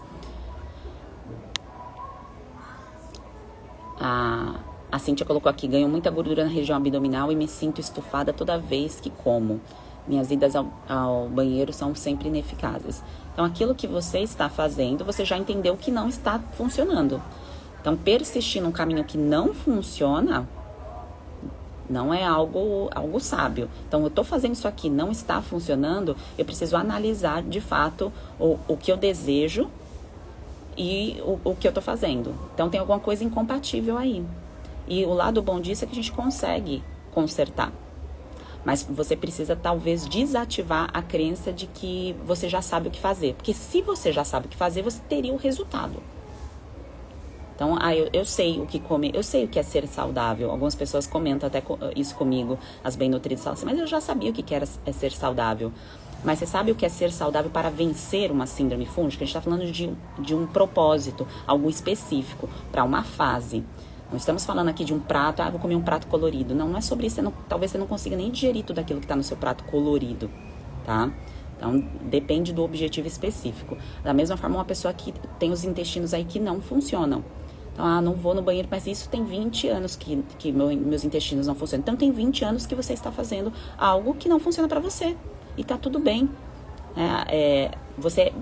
A Cíntia colocou aqui: ganho muita gordura na região abdominal e me sinto estufada toda vez que como. Minhas idas ao banheiro são sempre ineficazes. Então, aquilo que você está fazendo, você já entendeu que não está funcionando. Então, persistir num caminho que não funciona não é algo sábio. Então, eu estou fazendo isso aqui, não está funcionando, eu preciso analisar, de fato, o que eu desejo e o que eu estou fazendo. Então, tem alguma coisa incompatível aí. E o lado bom disso é que a gente consegue consertar. Mas você precisa, talvez, desativar a crença de que você já sabe o que fazer. Porque se você já sabe o que fazer, você teria o resultado. Então, eu sei o que comer, eu sei o que é ser saudável. Algumas pessoas comentam até isso comigo, as bem-nutridas, falam assim: mas eu já sabia o que era ser saudável. Mas você sabe o que é ser saudável para vencer uma síndrome fúngica? A gente está falando de um propósito, algo específico, para uma fase. Não estamos falando aqui de um prato, vou comer um prato colorido. Não é sobre isso, talvez você não consiga nem digerir tudo aquilo que está no seu prato colorido, tá? Então, depende do objetivo específico. Da mesma forma, uma pessoa que tem os intestinos aí que não funcionam. Então, não vou no banheiro, mas isso tem 20 anos que meus intestinos não funcionam. Então, tem 20 anos que você está fazendo algo que não funciona para você. E tá tudo bem. É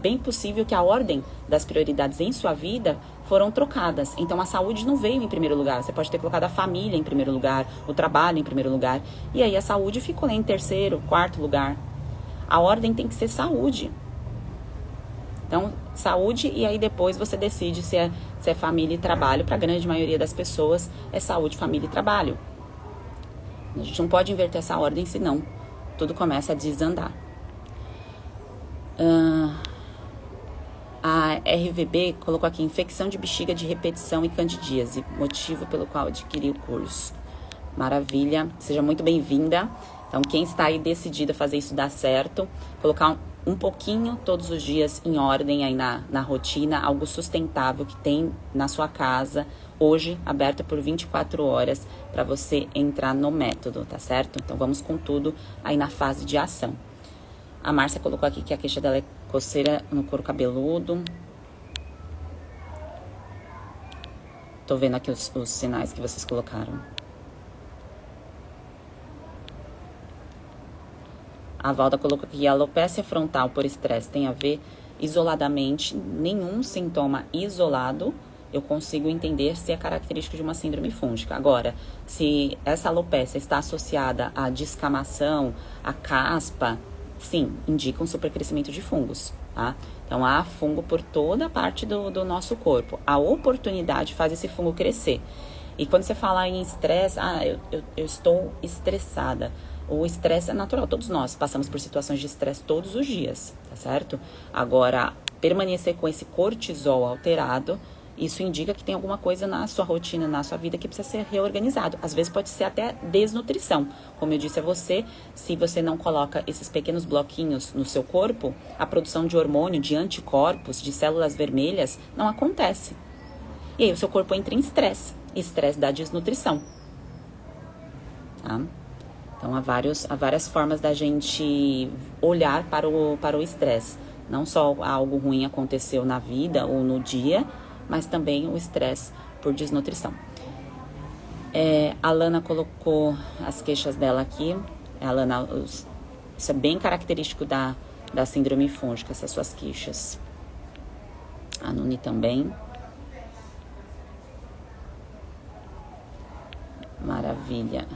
bem possível que a ordem das prioridades em sua vida foram trocadas. Então, a saúde não veio em primeiro lugar. Você pode ter colocado a família em primeiro lugar, o trabalho em primeiro lugar. E aí, a saúde ficou em terceiro, quarto lugar. A ordem tem que ser saúde. Então, saúde, e aí depois você decide se é família e trabalho. Para a grande maioria das pessoas, é saúde, família e trabalho. A gente não pode inverter essa ordem, senão tudo começa a desandar. A RVB colocou aqui: infecção de bexiga de repetição e candidíase, motivo pelo qual adquiri o curso. Maravilha, seja muito bem-vinda. Então, quem está aí decidido a fazer isso dar certo, colocar um pouquinho todos os dias em ordem aí na rotina, algo sustentável que tem na sua casa, hoje aberto por 24 horas para você entrar no método, tá certo? Então, vamos com tudo aí na fase de ação. A Márcia colocou aqui que a queixa dela é coceira no couro cabeludo. Tô vendo aqui os sinais que vocês colocaram. A Valda colocou aqui: a alopecia frontal por estresse tem a ver isoladamente, nenhum sintoma isolado eu consigo entender se é característico de uma síndrome fúngica. Agora, se essa alopecia está associada à descamação, à caspa, sim, indica um supercrescimento de fungos, tá? Então, há fungo por toda a parte do nosso corpo. A oportunidade faz esse fungo crescer. E quando você fala em estresse, eu estou estressada. O estresse é natural, todos nós passamos por situações de estresse todos os dias, tá certo? Agora, permanecer com esse cortisol alterado, isso indica que tem alguma coisa na sua rotina, na sua vida, que precisa ser reorganizado. Às vezes pode ser até desnutrição. Como eu disse a você, se você não coloca esses pequenos bloquinhos no seu corpo, a produção de hormônio, de anticorpos, de células vermelhas, não acontece. E aí o seu corpo entra em estresse. Estresse da desnutrição. Tá? Então, há várias formas da gente olhar para o estresse. Não só algo ruim aconteceu na vida ou no dia, mas também o estresse por desnutrição. A Lana colocou as queixas dela aqui. A Lana, isso é bem característico da síndrome fúngica, essas suas queixas. A Nuni também. Maravilha.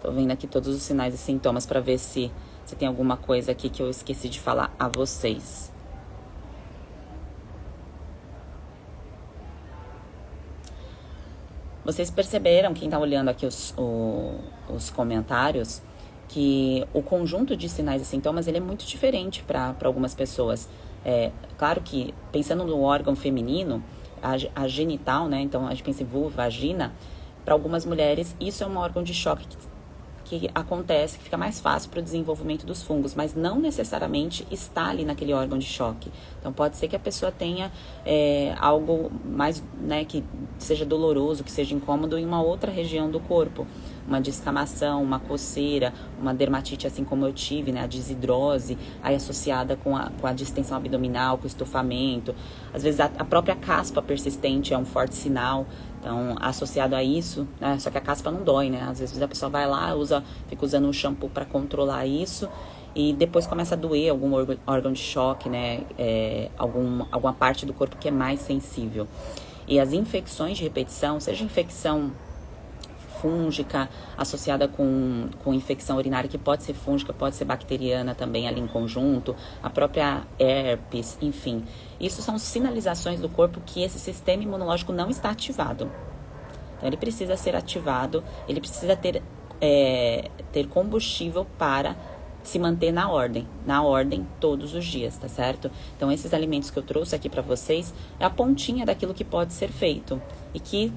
Tô vendo aqui todos os sinais e sintomas para ver se tem alguma coisa aqui que eu esqueci de falar a vocês. Vocês perceberam, quem tá olhando aqui os comentários, que o conjunto de sinais e sintomas ele é muito diferente para algumas pessoas. Claro que, pensando no órgão feminino, a genital, né? Então, a gente pensa em vulva, vagina. Para algumas mulheres, isso é um órgão de choque que acontece, que fica mais fácil para o desenvolvimento dos fungos, mas não necessariamente está ali naquele órgão de choque. Então, pode ser que a pessoa tenha algo mais, né, que seja doloroso, que seja incômodo em uma outra região do corpo. Uma descamação, uma coceira, uma dermatite, assim como eu tive, né, a desidrose, aí associada com a distensão abdominal, com o estufamento. Às vezes, a própria caspa persistente é um forte sinal. Então, associado a isso, né, só que a caspa não dói, né? Às vezes a pessoa vai lá, fica usando um shampoo para controlar isso e depois começa a doer algum órgão de choque, né? Alguma parte do corpo que é mais sensível. E as infecções de repetição, seja infecção fúngica associada com infecção urinária, que pode ser fúngica, pode ser bacteriana também ali em conjunto, a própria herpes, enfim. Isso são sinalizações do corpo que esse sistema imunológico não está ativado. Então, ele precisa ser ativado, ele precisa ter combustível para se manter na ordem todos os dias, tá certo? Então, esses alimentos que eu trouxe aqui para vocês é a pontinha daquilo que pode ser feito e que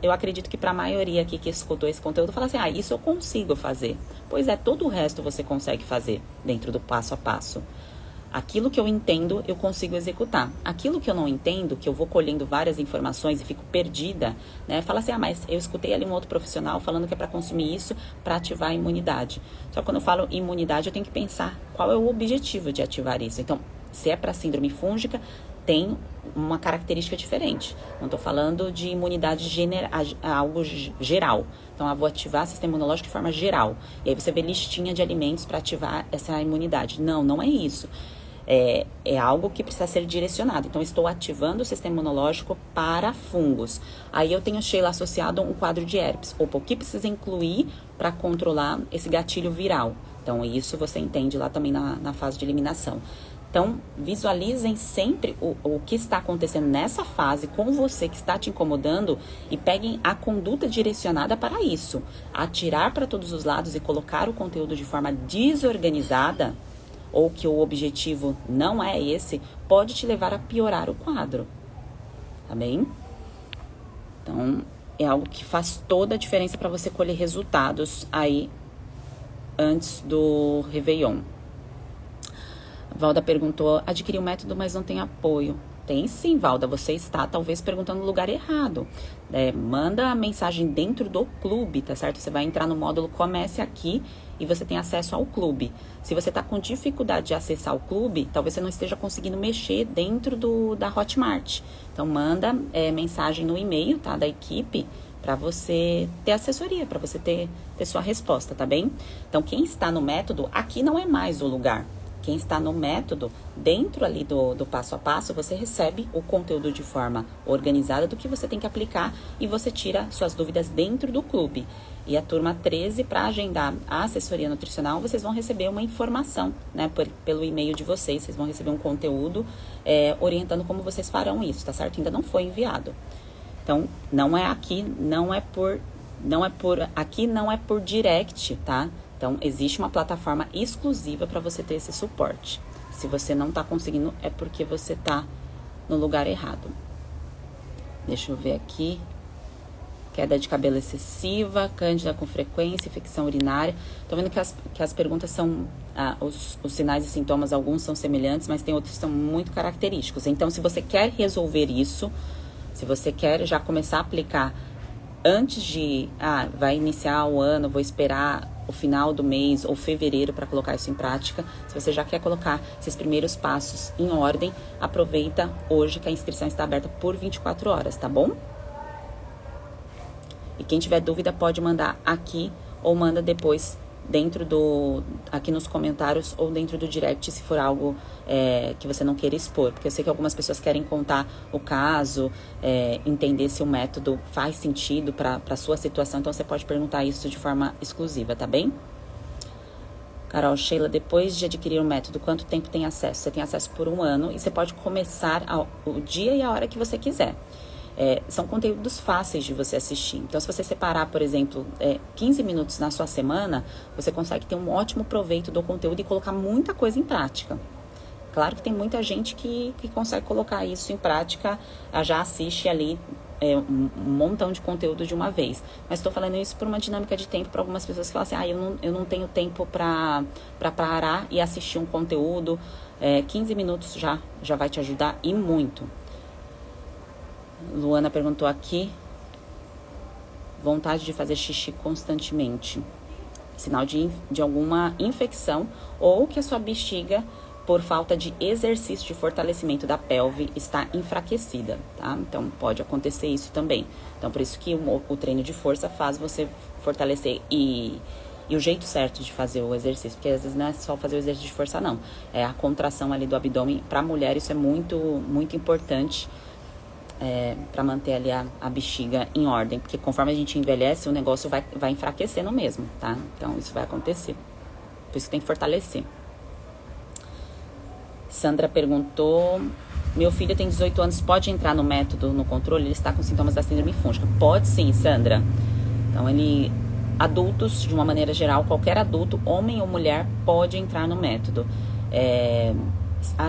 eu acredito que para a maioria aqui que escutou esse conteúdo, fala assim, isso eu consigo fazer. Pois é, todo o resto você consegue fazer dentro do passo a passo. Aquilo que eu entendo, eu consigo executar. Aquilo que eu não entendo, que eu vou colhendo várias informações e fico perdida, né? Fala assim, mas eu escutei ali um outro profissional falando que é para consumir isso para ativar a imunidade. Só que quando eu falo imunidade, eu tenho que pensar qual é o objetivo de ativar isso. Então, se é para síndrome fúngica, tem uma característica diferente. Não estou falando de imunidade algo geral. Então, eu vou ativar o sistema imunológico de forma geral. E aí você vê listinha de alimentos para ativar essa imunidade. Não é isso. É algo que precisa ser direcionado. Então, estou ativando o sistema imunológico para fungos. Aí eu tenho, Sheila, associado um quadro de herpes. Opa, o que precisa incluir para controlar esse gatilho viral? Então, isso você entende lá também na fase de eliminação. Então, visualizem sempre o que está acontecendo nessa fase com você que está te incomodando e peguem a conduta direcionada para isso. Atirar para todos os lados e colocar o conteúdo de forma desorganizada, ou que o objetivo não é esse, pode te levar a piorar o quadro. Tá bem? Então, é algo que faz toda a diferença para você colher resultados aí antes do Réveillon. Valda perguntou, adquiri o método, mas não tem apoio. Tem sim, Valda, você está talvez perguntando no lugar errado. Manda a mensagem dentro do clube, tá certo? Você vai entrar no módulo Comece Aqui e você tem acesso ao clube. Se você está com dificuldade de acessar o clube, talvez você não esteja conseguindo mexer dentro da Hotmart. Então, manda mensagem no e-mail, tá, da equipe, para você ter assessoria, para você ter sua resposta, tá bem? Então, quem está no método, aqui não é mais o lugar. Quem está no método, dentro ali do passo a passo, você recebe o conteúdo de forma organizada do que você tem que aplicar e você tira suas dúvidas dentro do clube. E a turma 13, para agendar a assessoria nutricional, vocês vão receber uma informação, né, pelo e-mail de vocês. Vocês vão receber um conteúdo orientando como vocês farão isso, tá certo? Ainda não foi enviado. Então, não é por direct, tá? Então, existe uma plataforma exclusiva para você ter esse suporte. Se você não está conseguindo, é porque você está no lugar errado. Deixa eu ver aqui. Queda de cabelo excessiva, cândida com frequência, infecção urinária. Estou vendo que as perguntas são... os sinais e sintomas, alguns são semelhantes, mas tem outros que são muito característicos. Então, se você quer resolver isso, se você quer já começar a aplicar antes de... vai iniciar o ano, vou esperar o final do mês ou fevereiro para colocar isso em prática. Se você já quer colocar esses primeiros passos em ordem, aproveita hoje que a inscrição está aberta por 24 horas, tá bom? E quem tiver dúvida pode mandar aqui ou manda depois aqui nos comentários ou dentro do direct, se for algo que você não queira expor. Porque eu sei que algumas pessoas querem contar o caso, entender se o método faz sentido para a sua situação. Então, você pode perguntar isso de forma exclusiva, tá bem? Carol, Sheila, depois de adquirir o método, quanto tempo tem acesso? Você tem acesso por 1 ano e você pode começar o dia e a hora que você quiser. São conteúdos fáceis de você assistir. Então, se você separar, por exemplo, 15 minutos na sua semana, você consegue ter um ótimo proveito do conteúdo e colocar muita coisa em prática. Claro que tem muita gente que consegue colocar isso em prática, já assiste ali um montão de conteúdo de uma vez. Mas estou falando isso por uma dinâmica de tempo para algumas pessoas que falam assim, eu não tenho tempo para parar e assistir um conteúdo. 15 minutos já vai te ajudar e muito. Luana perguntou aqui, vontade de fazer xixi constantemente. Sinal de alguma infecção ou que a sua bexiga, por falta de exercício de fortalecimento da pelve, está enfraquecida, tá? Então, pode acontecer isso também. Então, por isso que o treino de força faz você fortalecer e o jeito certo de fazer o exercício, porque às vezes não é só fazer o exercício de força, não. É a contração ali do abdômen. Para a mulher, isso é muito, muito importante para manter ali a bexiga em ordem, porque conforme a gente envelhece, o negócio vai enfraquecendo mesmo, tá? Então, isso vai acontecer. Por isso que tem que fortalecer. Sandra perguntou, meu filho tem 18 anos, pode entrar no método, no controle? Ele está com sintomas da síndrome fúngica. Pode sim, Sandra. Então, adultos, de uma maneira geral, qualquer adulto, homem ou mulher, pode entrar no método.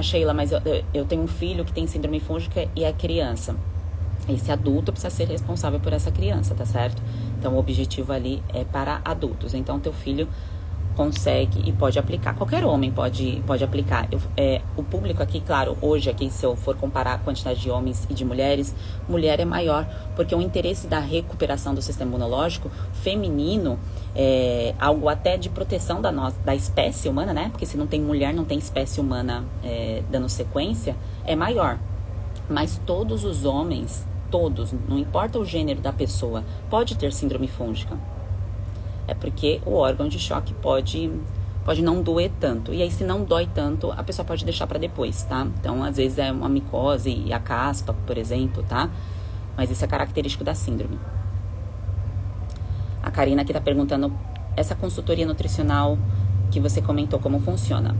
Sheila, mas eu tenho um filho que tem síndrome fúngica e é criança. Esse adulto precisa ser responsável por essa criança, tá certo? Então, o objetivo ali é para adultos. Então, teu filho consegue e pode aplicar. Qualquer homem pode aplicar. O público aqui, claro, hoje aqui, se eu for comparar a quantidade de homens e de mulheres, mulher é maior, porque o interesse da recuperação do sistema imunológico feminino é algo até de proteção da espécie humana, né? Porque se não tem mulher, não tem espécie humana dando sequência, é maior. Mas todos os homens, todos, não importa o gênero da pessoa, pode ter síndrome fúngica. É porque o órgão de choque pode não doer tanto. E aí, se não dói tanto, a pessoa pode deixar para depois, tá? Então, às vezes é uma micose e a caspa, por exemplo, tá? Mas isso é característico da síndrome. A Karina aqui tá perguntando, essa consultoria nutricional que você comentou, como funciona?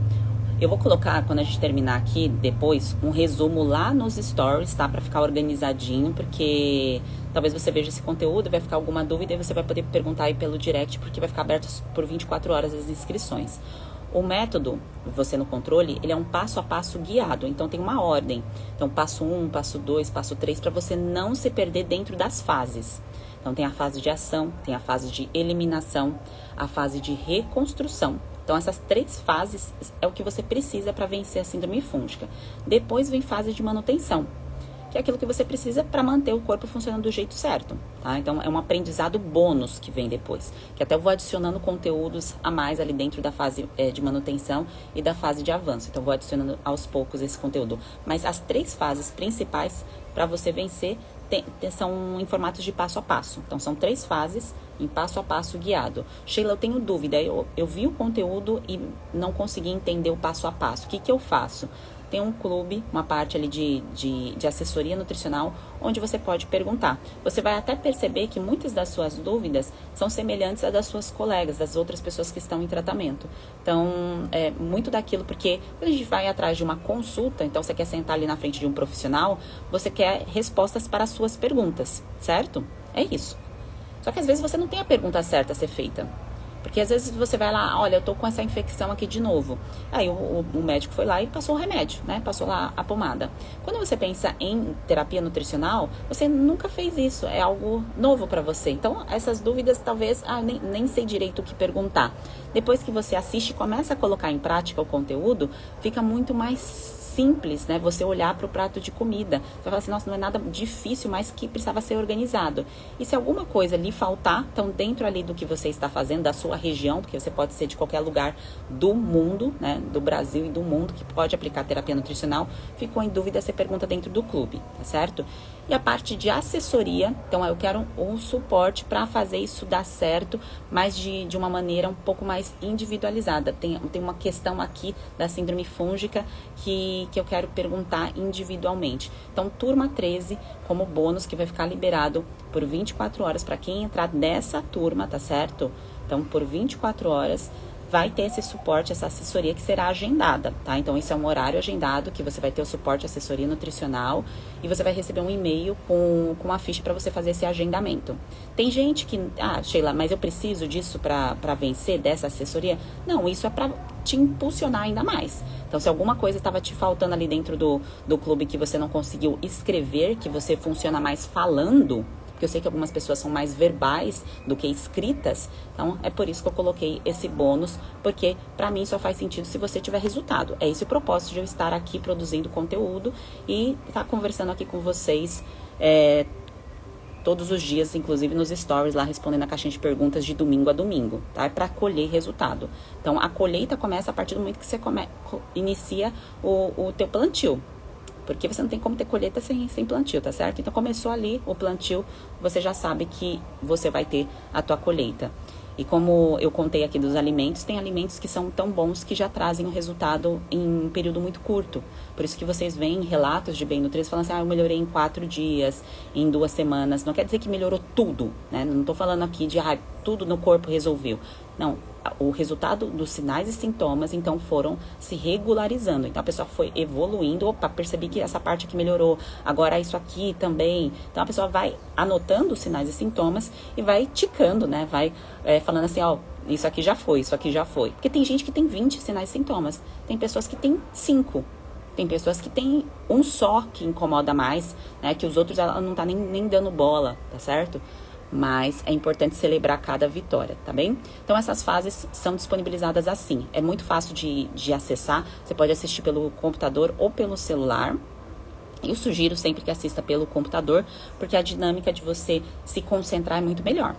Eu vou colocar, quando a gente terminar aqui, depois, um resumo lá nos stories, tá? Pra ficar organizadinho, porque talvez você veja esse conteúdo, vai ficar alguma dúvida e você vai poder perguntar aí pelo direct, porque vai ficar aberto por 24 horas as inscrições. O método, você no controle, ele é um passo a passo guiado, então tem uma ordem. Então, passo 1, passo 2, passo 3, para você não se perder dentro das fases. Então, tem a fase de ação, tem a fase de eliminação, a fase de reconstrução. Então, essas 3 fases é o que você precisa para vencer a síndrome fúngica. Depois vem fase de manutenção, que é aquilo que você precisa para manter o corpo funcionando do jeito certo, tá? Então, é um aprendizado bônus que vem depois, que até eu vou adicionando conteúdos a mais ali dentro da fase de manutenção e da fase de avanço. Então, vou adicionando aos poucos esse conteúdo. Mas as 3 fases principais para você vencer são em formatos de passo a passo. Então, são 3 fases em passo a passo guiado. Sheila, eu tenho dúvida. Eu vi o conteúdo e não consegui entender o passo a passo. O que eu faço? Tem um clube, uma parte ali de assessoria nutricional, onde você pode perguntar. Você vai até perceber que muitas das suas dúvidas são semelhantes às das suas colegas, das outras pessoas que estão em tratamento. Então, muito daquilo, porque quando a gente vai atrás de uma consulta, então você quer sentar ali na frente de um profissional, você quer respostas para as suas perguntas, certo? É isso. Só que às vezes você não tem a pergunta certa a ser feita. Porque às vezes você vai lá, olha, eu tô com essa infecção aqui de novo. Aí o médico foi lá e passou o remédio, né? Passou lá a pomada. Quando você pensa em terapia nutricional, você nunca fez isso. É algo novo para você. Então, essas dúvidas talvez, nem sei direito o que perguntar. Depois que você assiste e começa a colocar em prática o conteúdo, fica muito mais simples, né? Você olhar para o prato de comida. Você vai falar assim, nossa, não é nada difícil, mas que precisava ser organizado. E se alguma coisa lhe faltar, então dentro ali do que você está fazendo, da sua região, porque você pode ser de qualquer lugar do mundo, né? Do Brasil e do mundo, que pode aplicar terapia nutricional, ficou em dúvida, você pergunta dentro do clube, tá certo? E a parte de assessoria, então eu quero um suporte para fazer isso dar certo, mas de uma maneira um pouco mais individualizada. Tem uma questão aqui da síndrome fúngica que eu quero perguntar individualmente. Então, turma 13, como bônus, que vai ficar liberado por 24 horas para quem entrar nessa turma, tá certo? Então, por 24 horas, vai ter esse suporte, essa assessoria que será agendada, tá? Então, esse é um horário agendado que você vai ter o suporte, assessoria nutricional, e você vai receber um e-mail com uma ficha para você fazer esse agendamento. Tem gente que, Sheila, mas eu preciso disso para vencer, dessa assessoria? Não, isso é para te impulsionar ainda mais. Então, se alguma coisa estava te faltando ali dentro do clube que você não conseguiu escrever, que você funciona mais falando, porque eu sei que algumas pessoas são mais verbais do que escritas, então é por isso que eu coloquei esse bônus, porque para mim só faz sentido se você tiver resultado. É esse o propósito de eu estar aqui produzindo conteúdo e estar conversando aqui com vocês todos os dias, inclusive nos stories lá, respondendo a caixinha de perguntas de domingo a domingo, tá? É para colher resultado. Então, a colheita começa a partir do momento que você inicia o teu plantio. Porque você não tem como ter colheita sem plantio, tá certo? Então, começou ali o plantio, você já sabe que você vai ter a tua colheita. E como eu contei aqui dos alimentos, tem alimentos que são tão bons que já trazem o resultado em um período muito curto. Por isso que vocês veem relatos de bem nutridos falando assim, eu melhorei em 4 dias, em 2 semanas. Não quer dizer que melhorou tudo, né? Não tô falando aqui de, tudo no corpo resolveu. Não, o resultado dos sinais e sintomas, então, foram se regularizando. Então, a pessoa foi evoluindo. Opa, percebi que essa parte aqui melhorou. Agora, isso aqui também. Então, a pessoa vai anotando os sinais e sintomas e vai ticando, né? Vai falando assim, isso aqui já foi, isso aqui já foi. Porque tem gente que tem 20 sinais e sintomas. Tem pessoas que tem 5. Tem pessoas que tem um só que incomoda mais, né? Que os outros ela não tá nem dando bola, tá certo? Mas é importante celebrar cada vitória, tá bem? Então, essas fases são disponibilizadas assim. É muito fácil de acessar. Você pode assistir pelo computador ou pelo celular. Eu sugiro sempre que assista pelo computador, porque a dinâmica de você se concentrar é muito melhor.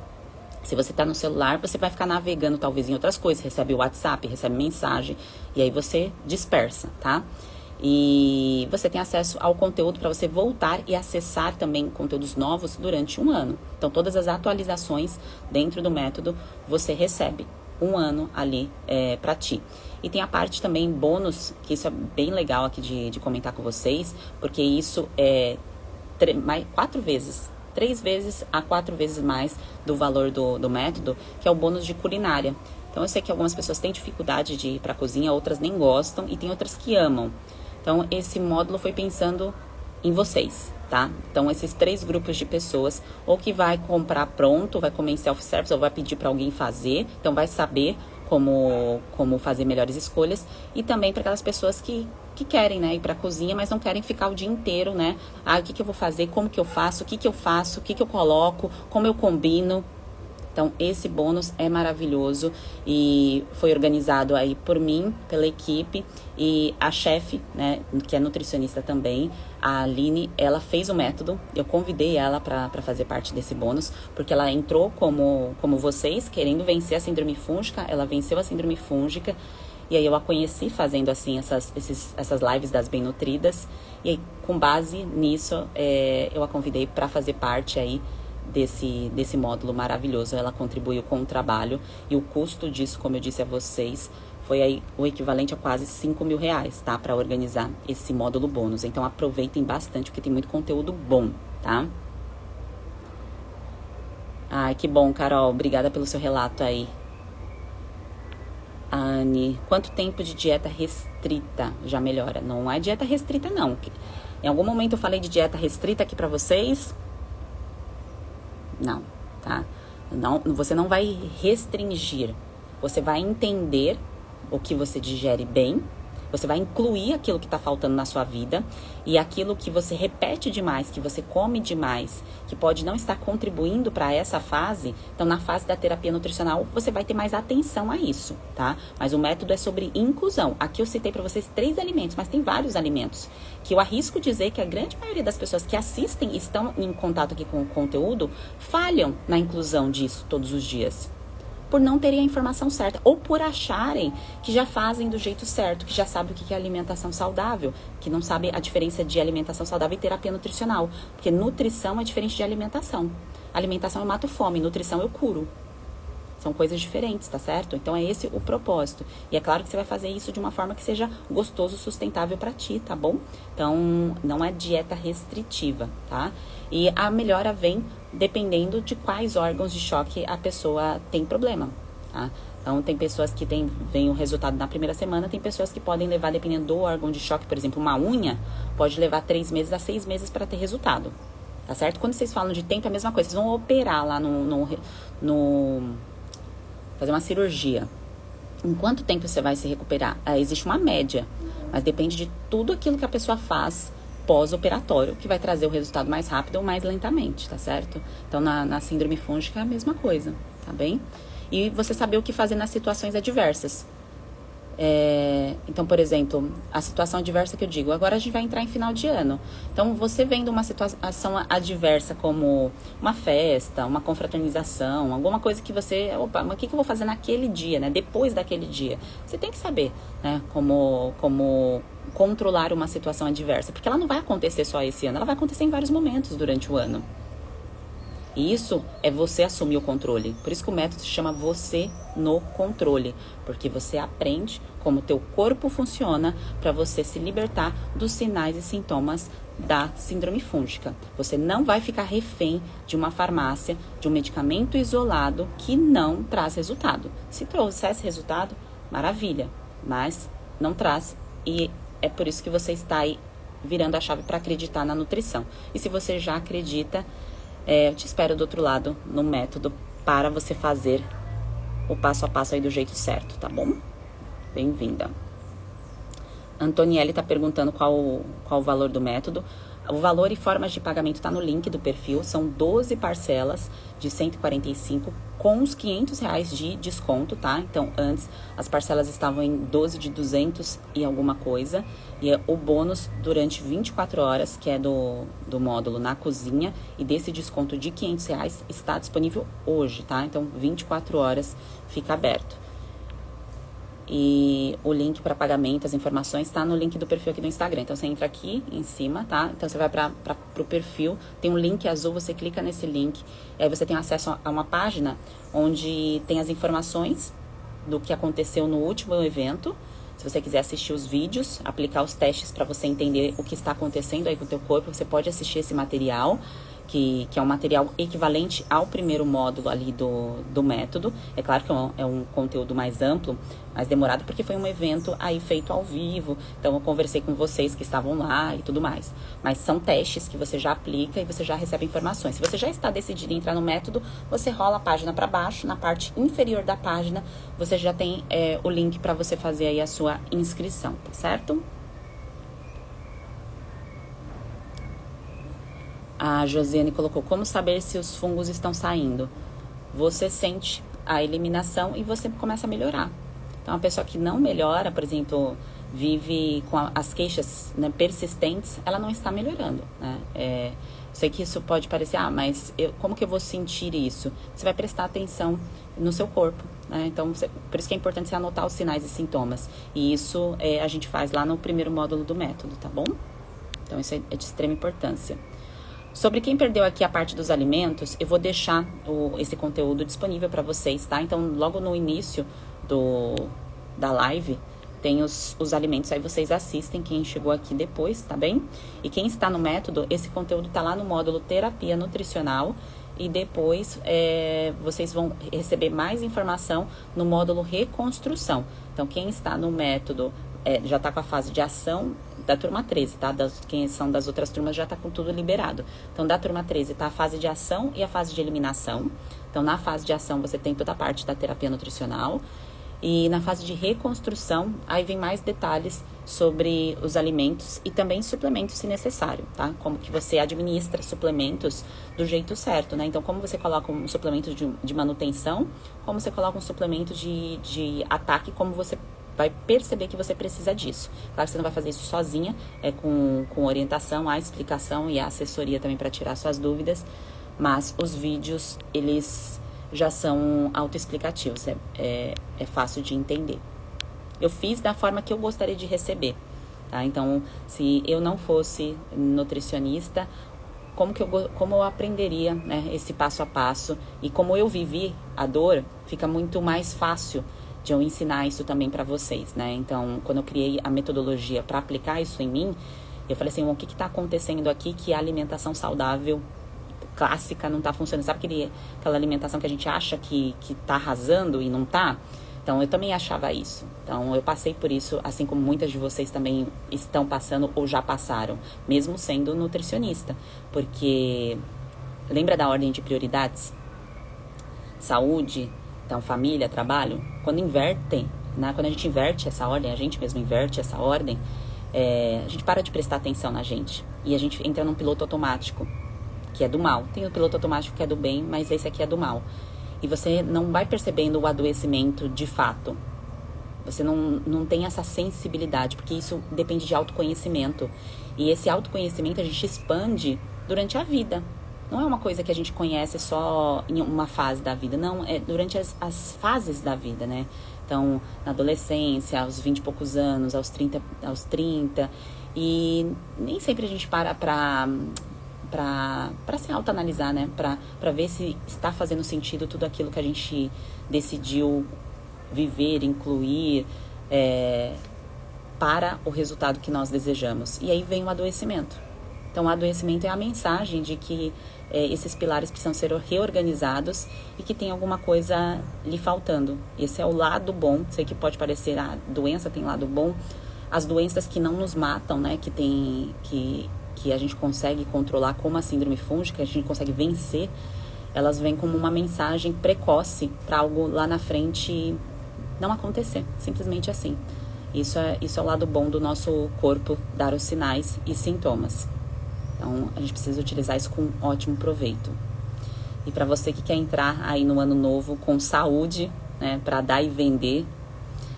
Se você está no celular, você vai ficar navegando talvez em outras coisas. Recebe o WhatsApp, recebe mensagem, e aí você dispersa, tá? E você tem acesso ao conteúdo para você voltar e acessar também conteúdos novos durante um ano. Então, todas as atualizações dentro do método você recebe um ano ali para ti. E tem a parte também bônus, que isso é bem legal aqui de comentar com vocês, porque isso é 3 vezes a 4 vezes mais do valor do método, que é o bônus de culinária. Então, eu sei que algumas pessoas têm dificuldade de ir para a cozinha, outras nem gostam e tem outras que amam. Então, esse módulo foi pensando em vocês, tá? Então, esses 3 grupos de pessoas, ou que vai comprar pronto, vai comer em self-service, ou vai pedir para alguém fazer, então vai saber como fazer melhores escolhas, e também para aquelas pessoas que querem, né, ir para a cozinha, mas não querem ficar o dia inteiro, né? O que eu vou fazer, como que eu faço, o que eu faço, o que eu coloco, como eu combino. Então, esse bônus é maravilhoso e foi organizado aí por mim, pela equipe, e a chefe, né, que é nutricionista também, a Aline, ela fez o método. Eu convidei ela para fazer parte desse bônus, porque ela entrou como vocês, querendo vencer a síndrome fúngica, ela venceu a síndrome fúngica, e aí eu a conheci fazendo assim essas lives das bem nutridas, e aí, com base nisso, eu a convidei para fazer parte aí desse módulo maravilhoso. Ela contribuiu com o trabalho e o custo disso, como eu disse a vocês, foi aí o equivalente a quase R$5.000, tá? Para organizar esse módulo bônus. Então aproveitem bastante, porque tem muito conteúdo bom, tá? Ai, que bom, Carol. Obrigada pelo seu relato aí. Anne, quanto tempo de dieta restrita já melhora? Não é dieta restrita, não. Em algum momento eu falei de dieta restrita aqui pra vocês? Não, tá? Não, você não vai restringir. Você vai entender o que você digere bem. Você vai incluir aquilo que está faltando na sua vida e aquilo que você repete demais, que você come demais, que pode não estar contribuindo para essa fase. Então, na fase da terapia nutricional, você vai ter mais atenção a isso, tá? Mas o método é sobre inclusão. Aqui eu citei para vocês 3 alimentos, mas tem vários alimentos que eu arrisco dizer que a grande maioria das pessoas que assistem e estão em contato aqui com o conteúdo falham na inclusão disso todos os dias, por não terem a informação certa, ou por acharem que já fazem do jeito certo, que já sabem o que é alimentação saudável, que não sabem a diferença de alimentação saudável e terapia nutricional, porque nutrição é diferente de alimentação. Alimentação eu mato fome, nutrição eu curo. São coisas diferentes, tá certo? Então é esse o propósito. E é claro que você vai fazer isso de uma forma que seja gostoso, sustentável pra ti, tá bom? Então não é dieta restritiva, tá? E a melhora vem dependendo de quais órgãos de choque a pessoa tem problema, tá? Então tem pessoas que vem o resultado na primeira semana, tem pessoas que podem levar, dependendo do órgão de choque, por exemplo, uma unha, pode levar 3 meses a 6 meses para ter resultado, tá certo? Quando vocês falam de tempo, é a mesma coisa. Vocês vão operar lá fazer uma cirurgia. Em quanto tempo você vai se recuperar? Existe uma média, mas depende de tudo aquilo que a pessoa faz pós-operatório, que vai trazer o resultado mais rápido ou mais lentamente, tá certo? Então, na síndrome fúngica é a mesma coisa, tá bem? E você saber o que fazer nas situações adversas. Então, por exemplo, a situação adversa que eu digo, agora a gente vai entrar em final de ano. Então, você vendo uma situação adversa como uma festa, uma confraternização, alguma coisa que você, opa, mas o que eu vou fazer naquele dia, né? Depois daquele dia. Você tem que saber, né? Como controlar uma situação adversa, porque ela não vai acontecer só esse ano, ela vai acontecer em vários momentos durante o ano. E isso é você assumir o controle. Por isso que o método se chama Você no Controle. Porque você aprende como o teu corpo funciona para você se libertar dos sinais e sintomas da síndrome fúngica. Você não vai ficar refém de uma farmácia, de um medicamento isolado que não traz resultado. Se trouxesse resultado, maravilha. Mas não traz. E é por isso que você está aí virando a chave para acreditar na nutrição. E se você já acredita, eu te espero do outro lado no método para você fazer o passo a passo aí do jeito certo, tá bom? Bem-vinda. Antonielle está perguntando qual o valor do método. O valor e formas de pagamento está no link do perfil. São 12 parcelas de 145 com os R$500 de desconto, tá? Então, antes as parcelas estavam em 12 de 200 e alguma coisa. E o bônus durante 24 horas, que é do módulo na cozinha, e desse desconto de R$500 está disponível hoje, tá? Então, 24 horas fica aberto. E o link para pagamento, as informações, está no link do perfil aqui do Instagram. Então, você entra aqui em cima, tá? Então, você vai para o perfil, tem um link azul, você clica nesse link. Aí você tem acesso a uma página onde tem as informações do que aconteceu no último evento. Se você quiser assistir os vídeos, aplicar os testes para você entender o que está acontecendo aí com o teu corpo, você pode assistir esse material. Que é um material equivalente ao primeiro módulo ali do método. É claro que é um conteúdo mais amplo, mais demorado, porque foi um evento aí feito ao vivo. Então, eu conversei com vocês que estavam lá e tudo mais. Mas são testes que você já aplica e você já recebe informações. Se você já está decidido em entrar no método, você rola a página para baixo. Na parte inferior da página, você já tem o link para você fazer aí a sua inscrição, tá certo? A Josiane colocou, como saber se os fungos estão saindo? Você sente a eliminação e você começa a melhorar. Então, a pessoa que não melhora, por exemplo, vive com as queixas, né, persistentes, ela não está melhorando, né? Sei que isso pode parecer, mas como que eu vou sentir isso? Você vai prestar atenção no seu corpo, né? Então, por isso que é importante você anotar os sinais e sintomas. E isso a gente faz lá no primeiro módulo do método, tá bom? Então, isso é de extrema importância. Sobre quem perdeu aqui a parte dos alimentos, eu vou deixar esse conteúdo disponível para vocês, tá? Então, logo no início da live, tem os alimentos, aí vocês assistem, quem chegou aqui depois, tá bem? E quem está no método, esse conteúdo tá lá no módulo Terapia Nutricional, e depois vocês vão receber mais informação no módulo Reconstrução. Então, quem está no método já está com a fase de ação da turma 13, tá? Quem são das outras turmas já tá com tudo liberado. Então, da turma 13 tá a fase de ação e a fase de eliminação. Então, na fase de ação você tem toda a parte da terapia nutricional. E na fase de reconstrução, aí vem mais detalhes sobre os alimentos e também suplementos se necessário, tá? Como que você administra suplementos do jeito certo, né? Então, como você coloca um suplemento de manutenção, como você coloca um suplemento de ataque, como você vai perceber que você precisa disso. Claro que você não vai fazer isso sozinha, com orientação, a explicação e a assessoria também para tirar suas dúvidas, mas os vídeos, eles já são autoexplicativos, é fácil de entender. Eu fiz da forma que eu gostaria de receber, tá? Então, se eu não fosse nutricionista, como eu aprenderia, né, esse passo a passo, e como eu vivi a dor, fica muito mais fácil de eu ensinar isso também para vocês, né? Então, quando eu criei a metodologia para aplicar isso em mim, eu falei assim, o que está acontecendo aqui que a alimentação saudável clássica não está funcionando? Sabe aquela alimentação que a gente acha que tá arrasando e não tá? Então, eu também achava isso. Então, eu passei por isso, assim como muitas de vocês também estão passando ou já passaram, mesmo sendo nutricionista. Porque, lembra da ordem de prioridades? Saúde, então família, trabalho. Quando invertem né? Quando a gente inverte essa ordem, a gente mesmo inverte essa ordem, a gente para de prestar atenção na gente. E a gente entra num piloto automático, que é do mal. Tem o piloto automático que é do bem, mas esse aqui é do mal. E você não vai percebendo o adoecimento de fato. Você não tem essa sensibilidade, porque isso depende de autoconhecimento. E esse autoconhecimento a gente expande durante a vida. Não é uma coisa que a gente conhece só em uma fase da vida, não. É durante as fases da vida, né? Então, na adolescência, aos 20 e poucos anos, aos 30. E nem sempre a gente para se autoanalisar, né? Para ver se está fazendo sentido tudo aquilo que a gente decidiu viver, incluir, para o resultado que nós desejamos. E aí vem o adoecimento. Então, o adoecimento é a mensagem de que esses pilares precisam ser reorganizados e que tem alguma coisa lhe faltando. Esse é o lado bom. Sei que pode parecer, a doença tem lado bom. As doenças que não nos matam, né? Que a gente consegue controlar, como a síndrome fúngica, a gente consegue vencer, elas vêm como uma mensagem precoce para algo lá na frente não acontecer, simplesmente assim. Isso é o lado bom do nosso corpo, dar os sinais e sintomas. Então, a gente precisa utilizar isso com ótimo proveito. E para você que quer entrar aí no ano novo com saúde, né, para dar e vender,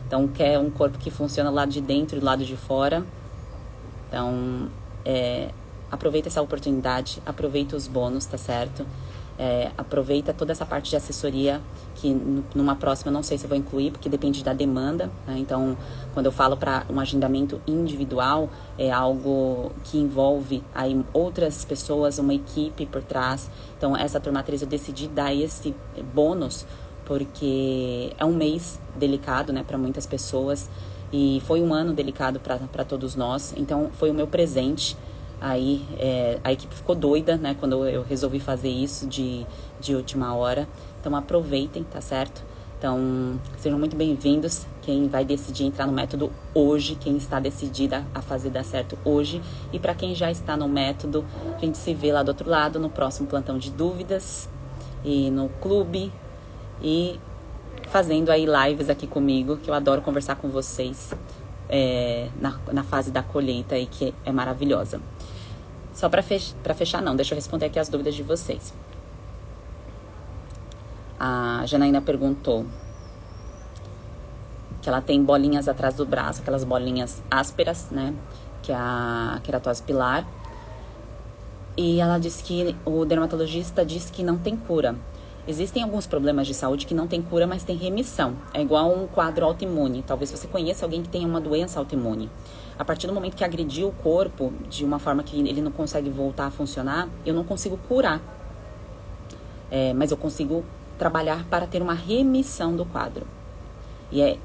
então quer um corpo que funciona do lado de dentro e do lado de fora, então aproveita essa oportunidade, aproveita os bônus, tá certo? Aproveita toda essa parte de assessoria, que numa próxima eu não sei se eu vou incluir, porque depende da demanda, né? Então, quando eu falo para um agendamento individual, é algo que envolve aí outras pessoas, uma equipe por trás. Então, essa turmatriz eu decidi dar esse bônus, porque é um mês delicado, né, para muitas pessoas, e foi um ano delicado para todos nós, então foi o meu presente. Aí a equipe ficou doida, né, quando eu resolvi fazer isso de última hora. Então aproveitem, tá certo? Então sejam muito bem-vindos. Quem vai decidir entrar no método hoje, quem está decidida a fazer dar certo hoje. E para quem já está no método, a gente se vê lá do outro lado no próximo plantão de dúvidas e no clube e fazendo aí lives aqui comigo, que eu adoro conversar com vocês na fase da colheita aí, que é maravilhosa. Só para fechar, não, deixa eu responder aqui as dúvidas de vocês. A Janaína perguntou que ela tem bolinhas atrás do braço, aquelas bolinhas ásperas, né, que é a queratose pilar. E ela disse que o dermatologista disse que não tem cura. Existem alguns problemas de saúde que não tem cura, mas tem remissão. É igual um quadro autoimune. Talvez você conheça alguém que tenha uma doença autoimune. A partir do momento que agrediu o corpo de uma forma que ele não consegue voltar a funcionar, eu não consigo curar. Mas eu consigo trabalhar para ter uma remissão do quadro. E é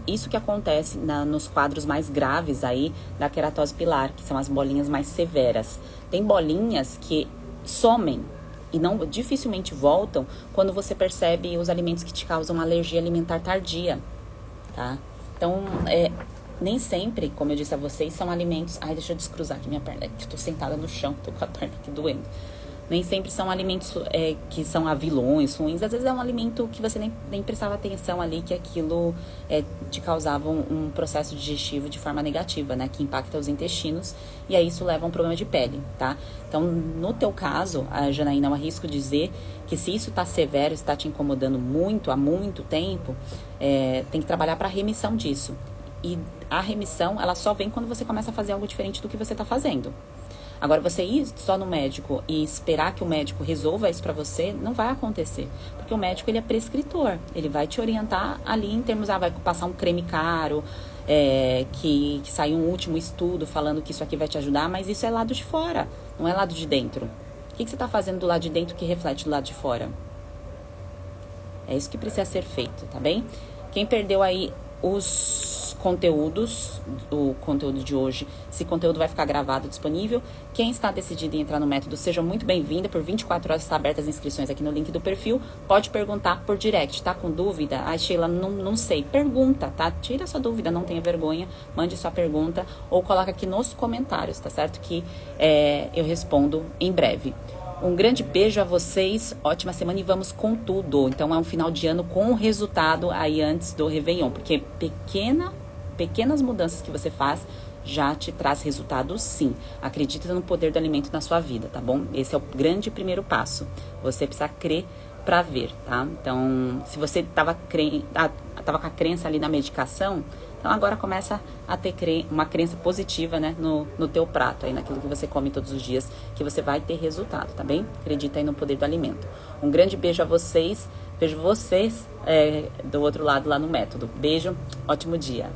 isso que acontece nos quadros mais graves aí da queratose pilar, que são as bolinhas mais severas. Tem bolinhas que somem e dificilmente voltam quando você percebe os alimentos que te causam alergia alimentar tardia, tá? Então, nem sempre, como eu disse a vocês, são alimentos... Ai, deixa eu descruzar aqui minha perna, que eu tô sentada no chão, tô com a perna aqui doendo. Nem sempre são alimentos que são avilões, ruins. Às vezes é um alimento que você nem prestava atenção ali, que aquilo te causava um processo digestivo de forma negativa, né? Que impacta os intestinos, e aí isso leva a um problema de pele, tá? Então, no teu caso, a Janaína, eu arrisco dizer que se isso tá severo, está te incomodando muito, há muito tempo, tem que trabalhar para remissão disso. E a remissão, ela só vem quando você começa a fazer algo diferente do que você tá fazendo. Agora, você ir só no médico e esperar que o médico resolva isso pra você, não vai acontecer. Porque o médico, ele é prescritor. Ele vai te orientar ali em termos, vai passar um creme caro, que saiu um último estudo falando que isso aqui vai te ajudar, mas isso é lado de fora, não é lado de dentro. O que você tá fazendo do lado de dentro que reflete do lado de fora? É isso que precisa ser feito, tá bem? Quem perdeu aí os conteúdos, o conteúdo de hoje, esse conteúdo vai ficar gravado, disponível. Quem está decidido em entrar no método, seja muito bem-vinda. Por 24 horas está abertas as inscrições aqui no link do perfil. Pode perguntar por direct, tá com dúvida? Ai, Sheila, não sei. Pergunta, tá? Tira sua dúvida, não tenha vergonha. Mande sua pergunta ou coloca aqui nos comentários, tá certo? Que eu respondo em breve. Um grande beijo a vocês, ótima semana e vamos com tudo. Então é um final de ano com resultado aí antes do Réveillon, porque pequenas mudanças que você faz já te traz resultado sim. Acredita no poder do alimento na sua vida, tá bom? Esse é o grande primeiro passo. Você precisa crer para ver, tá? Então, se você tava com a crença ali na medicação, então agora começa a ter uma crença positiva, né, no teu prato, aí naquilo que você come todos os dias, que você vai ter resultado, tá bem? Acredita aí no poder do alimento. Um grande beijo a vocês, vejo vocês do outro lado lá no método. Beijo, ótimo dia.